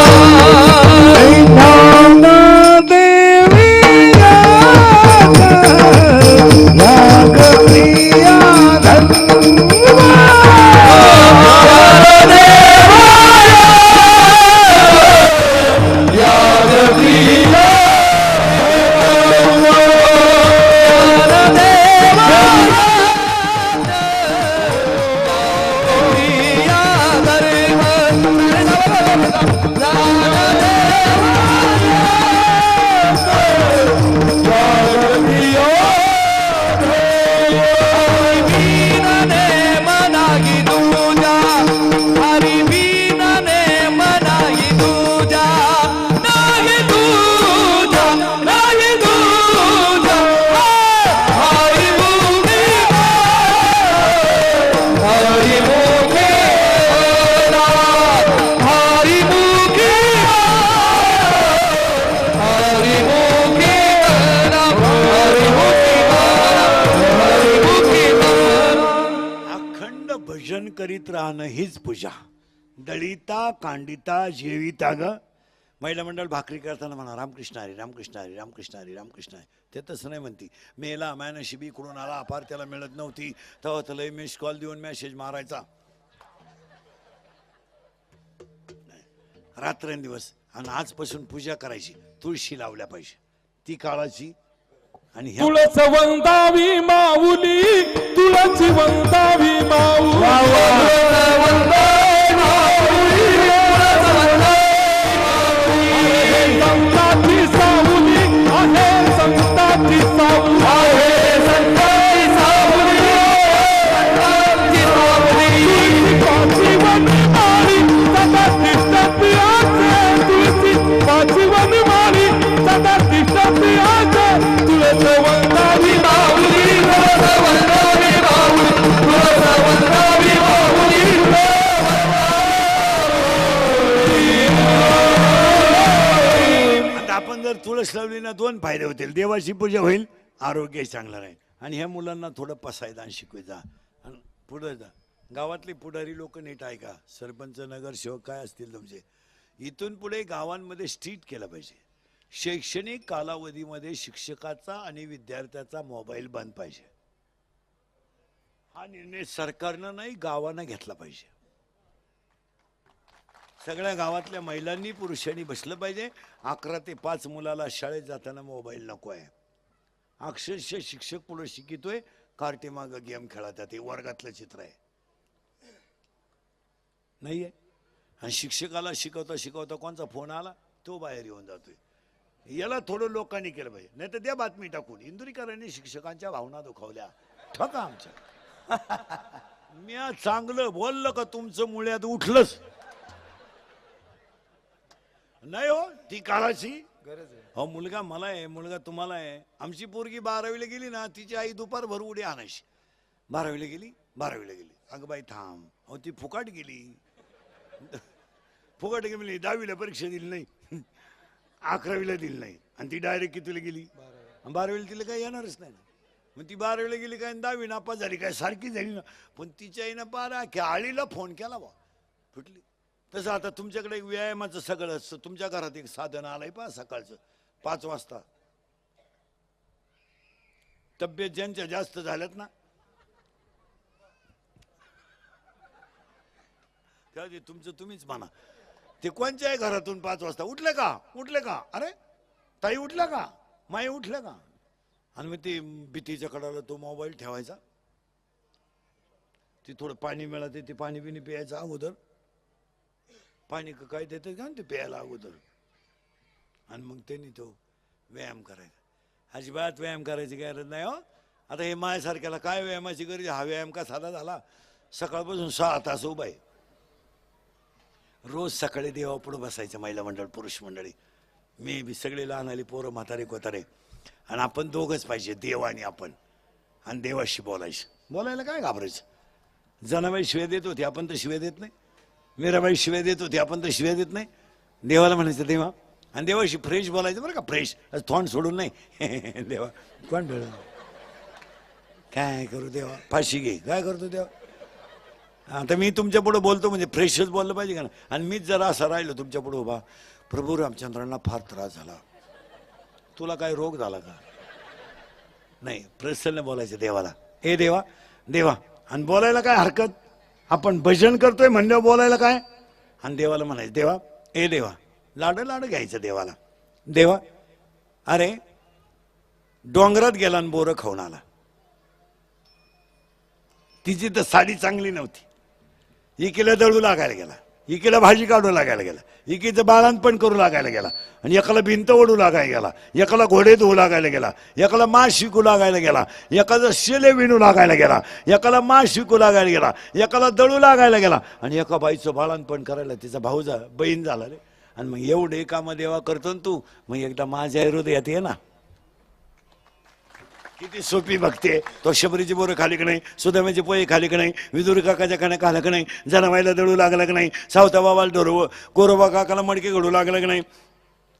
करीत राहणं हीच पूजा. दळिता कांडिता जेविता ग. महिला मंडळ भाकरी करताना म्हणा रामकृष्ण हरी रामकृष्ण हरी रामकृष्ण हरी रामकृष्ण हरी. ते तसं नाही म्हणती. मेला नशिबी कुठून आला, अपार त्याला मिळत नव्हती, तेव्हा त्याला मिस कॉल देऊन मेसेज मारायचा रात्रंदिवस. आणि आजपासून पूजा करायची, तुळशी लावल्या पाहिजे, ती काळाची. आणि तुळस वंदावी माऊली, तुळस वंदावी संताची सावली आहे, संताची सावली आहे, संताची सावली संताची सावली. तुळशी वनमाळी सदा तिष्ठती आहे, तुळशी पाची वनमाळी सदा तिष्ठती आहे. तुळस वंदावी माऊली, तुळस वंदावी माऊली, तुळस वंदावी माऊली. आपण जर तुळस लावली ना 2 फायदे होतील. देवाची पूजा होईल, आरोग्य चांगलं राहील, आणि ह्या मुलांना थोडं पसायदान शिकवायचा. आणि पुढे जा, गावातले पुढारी लोक नीट ऐका, सरपंच नगरसेवक काय असतील तुमचे, इथून पुढे गावांमध्ये स्ट्रिक्ट केलं पाहिजे. शैक्षणिक कालावधीमध्ये शिक्षकाचा आणि विद्यार्थ्याचा मोबाईल बंद पाहिजे. हा निर्णय सरकारनं नाही, गावानं घेतला पाहिजे. सगळ्या गावातल्या महिलांनी पुरुषांनी बसलं पाहिजे. 11 ते 5 मुलाला शाळेत जाताना मोबाईल नको आहे. अक्षरशः शिक्षक पुढे शिकितोय, कार्टे माग गेम खेळतात, ते वर्गातलं चित्र आहे नाहीये. आणि शिक्षकाला शिकवता शिकवता कोणचा फोन आला, तो बाहेर येऊन जातोय. याला थोडं लोकांनी केलं पाहिजे. नाही तर द्या बातमी टाकून, इंदुरीकरांनी शिक्षकांच्या भावना दुखावल्या, ठका आमच्या. मी चांगलं बोललं का तुमचं मुळ्यात उठलंच नाही हो. ती काळाची गरज आहे. हो मुलगा मला आहे, मुलगा तुम्हाला आहे. आमची पोरगी 12वीला गेली ना, तिची आई दुपारभर उडी आणायची. 12वीला गेली, 12वीला गेली. अगं बाई थांब, हो ती फुकाट गेली. फुकाट गेली, 10वीला परीक्षा दिली नाही, 11वीला दिली नाही, आणि ती डायरेक्ट कितीला गेली? 12वीला. तिला काही येणारच नाही ना. मग ती 12वीला गेली काय, 10वी नापास झाली काय, सारखी झाली ना. पण तिच्या आईनं पारा की आळीला फोन केला बा, फुटली. तसं आता तुमच्याकडे एक व्यायामाचं सगळं असतं. तुमच्या घरात एक साधन आलंय पहा सकाळचं 5 वाजता. तब्येत ज्यांच्या जास्त झाल्यात ना, त्याआधी तुमचं तुम्हीच म्हणा. ते कोणच्याही घरातून 5 वाजता उठले का, उठले का, अरे ताई उठल्या का, माई उठल्या का, आणि मग ते भीतीच्या कडाला तो मोबाईल ठेवायचा. ती थोडं पाणी मिळालं, ते पाणी बिणी प्यायचं अगोदर. पाणी काय देतात का ते प्यायला अगोदर, आणि मग त्यांनी तो व्यायाम करायचा. अजिबात व्यायाम करायची गरज नाही हो. आता हे माझ्यासारख्याला काय व्यायामाची गरज? हा व्यायाम का साधा झाला? सकाळपासून 6 तास उभा आहे. रोज सकाळी देवापुढं बसायचं, महिला मंडळ पुरुष मंडळी, मी बी सगळे लहान आली पोरं म्हातारे कोतारे, आणि आपण दोघंच पाहिजे, देव आणि आपण, आणि देवाशी बोलायचं. बोलायला काय घाबरायचं? जनाबाई शिव्या देत होती, आपण तर शिव्या देत नाही. मीराबाई शिव्या देत होती, आपण तर शिव्या देत नाही. देवाला म्हणायचं देवा, आणि देवाशी फ्रेश बोलायचं बरं का, फ्रेश, थोंड सोडून नाही. देवा कोण भेळ, काय करू देवा, फाशी घे, काय करतो देवा. आता मी तुमच्या पुढे बोलतो म्हणजे फ्रेशच बोललं पाहिजे का ना. आणि मीच जरा असं राहिलो तुमच्या पुढे उभा, प्रभू रामचंद्रांना फार त्रास झाला, तुला काय रोग झाला का? नाही, प्रसन्न बोलायचं देवाला, हे देवा देवा. आणि बोलायला काय हरकत, आपण भजन करतोय म्हणल्यावर बोलायला काय. आणि देवाला म्हणायचं देवा, ए देवा, लाड लाड घ्यायचं देवाला. देवा, अरे डोंगरात गेला आणि बोरं खाऊन आला, तिची तर साडी चांगली नव्हती, इकीला दळू लागायला गेला, इकीला भाजी काढू लागायला गेला, इकीचं बाळणपण करू लागायला गेला, आणि एकाला भिंत ओढू लागायला गेला, एकाला घोडे धुवू लागायला गेला, एकाला मास शिकू लागायला गेला, एकाचा शेले विणू लागायला गेला, एकाला मास शिकू लागायला गेला, एकाला दळू लागायला गेला, आणि एका बाईचं बाळणपण करायला तिचा भाऊ बहीण झाला रे. आणि मग एवढे कामं देवा करतो ना तू, मग एकदा माझ्या हृदयात ये ना. किती सोपी भक्ती. तो शबरीची बोरं खाली का नाही, सुदामाचे पोहे खाली का नाही, विदुर काकाच्या खाण्या खाला का नाही, जनाबाईला दळू लागला का नाही, सावता बाबाला ढोरव, गोरोबा काकाला मडके घडू लागला का नाही,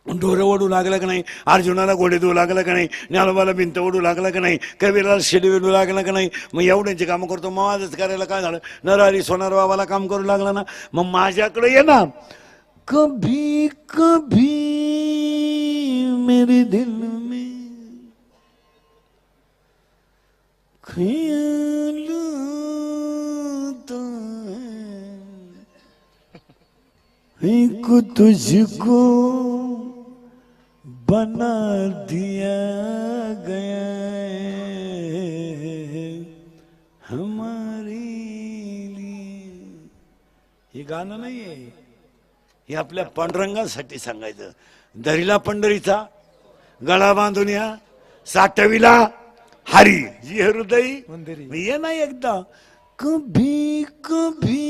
ढोरं ओढू लागलं का नाही, अर्जुनाला घोडे धुवू लागला का नाही, ज्ञानोबाला भिंत ओढू लागला का नाही, कबीरला शेडी विडू लागला का नाही. मग एवढ्यांची कामं करतो, मग माझंच करायला काय झालं? नरहरी सोनार बाबाला काम करू लागला ना, मग माझ्याकडे ये ना. कभी कभी मेरे दिल में ख्याल आता है को तुझको बना दिया गया है हमारे लिए. हे गाणं नाही आहे, हे आपल्या पांडुरंगासाठी सांगायचं. दरीला पंढरीचा गळा बांधून या, साठवीला हरी जी हृदय मंदिरी. ये ना एकदा. कभी कभी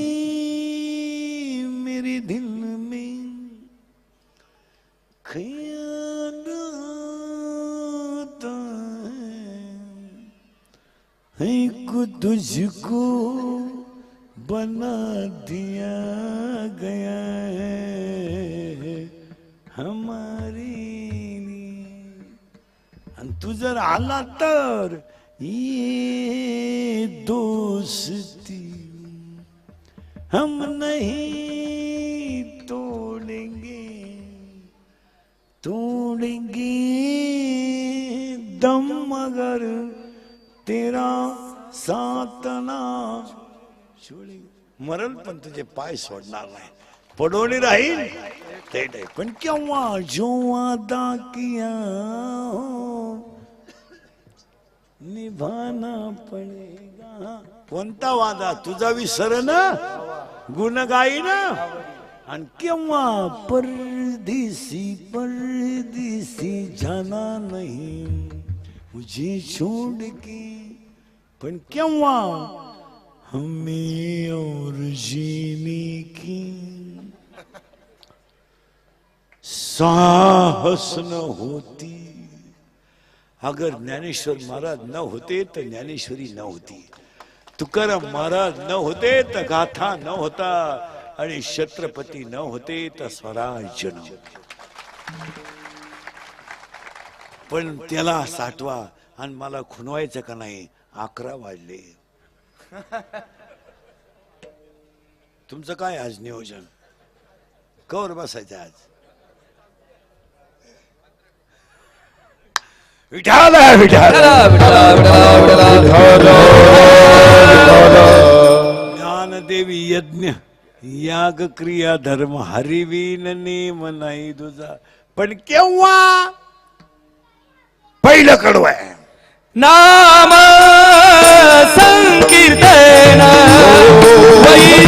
मेरे दिल में ख्याल आता है को तुझको बना दिया गया है हमारे लिए. आणि तू जर आला तर ये दोस्ती हम नहीं तोड़ेंगे, तोड़ेंगे दम मगर तेरा साथ ना छोड़ेंगे. मरल पण तुझे पाय सोडणार नाही, पडोली राहील ते नाही. पण केव्हा जो वादा किया निभाना पडेगा. कोणता वादा? तुझा विसर ना, गुण गाई ना. आणि केव्हा परदेसी परदेसी जाना नहीं मुझे छोड़ के. पण केव्हा हमें और जीने की साहस न होती. अगर ज्ञानेश्वर महाराज न होते तर ज्ञानेश्वरी न होती. तुकाराम महाराज न होते तर गाथा न होता. आणि छत्रपती न होते तर स्वराज्य न होते. पण त्याला साठवा आणि मला खुणवायचं का नाही. 11 वाजले. तुमचं काय आज नियोजन. कवर बसायचं आज. विठाल विठाल ज्ञानदेवी यज्ञ याग क्रिया धर्म हरिवीन नेम नाही तुझा. पण केव्हा. पहिलं कडवं आहे. नाम संकीर्तन वै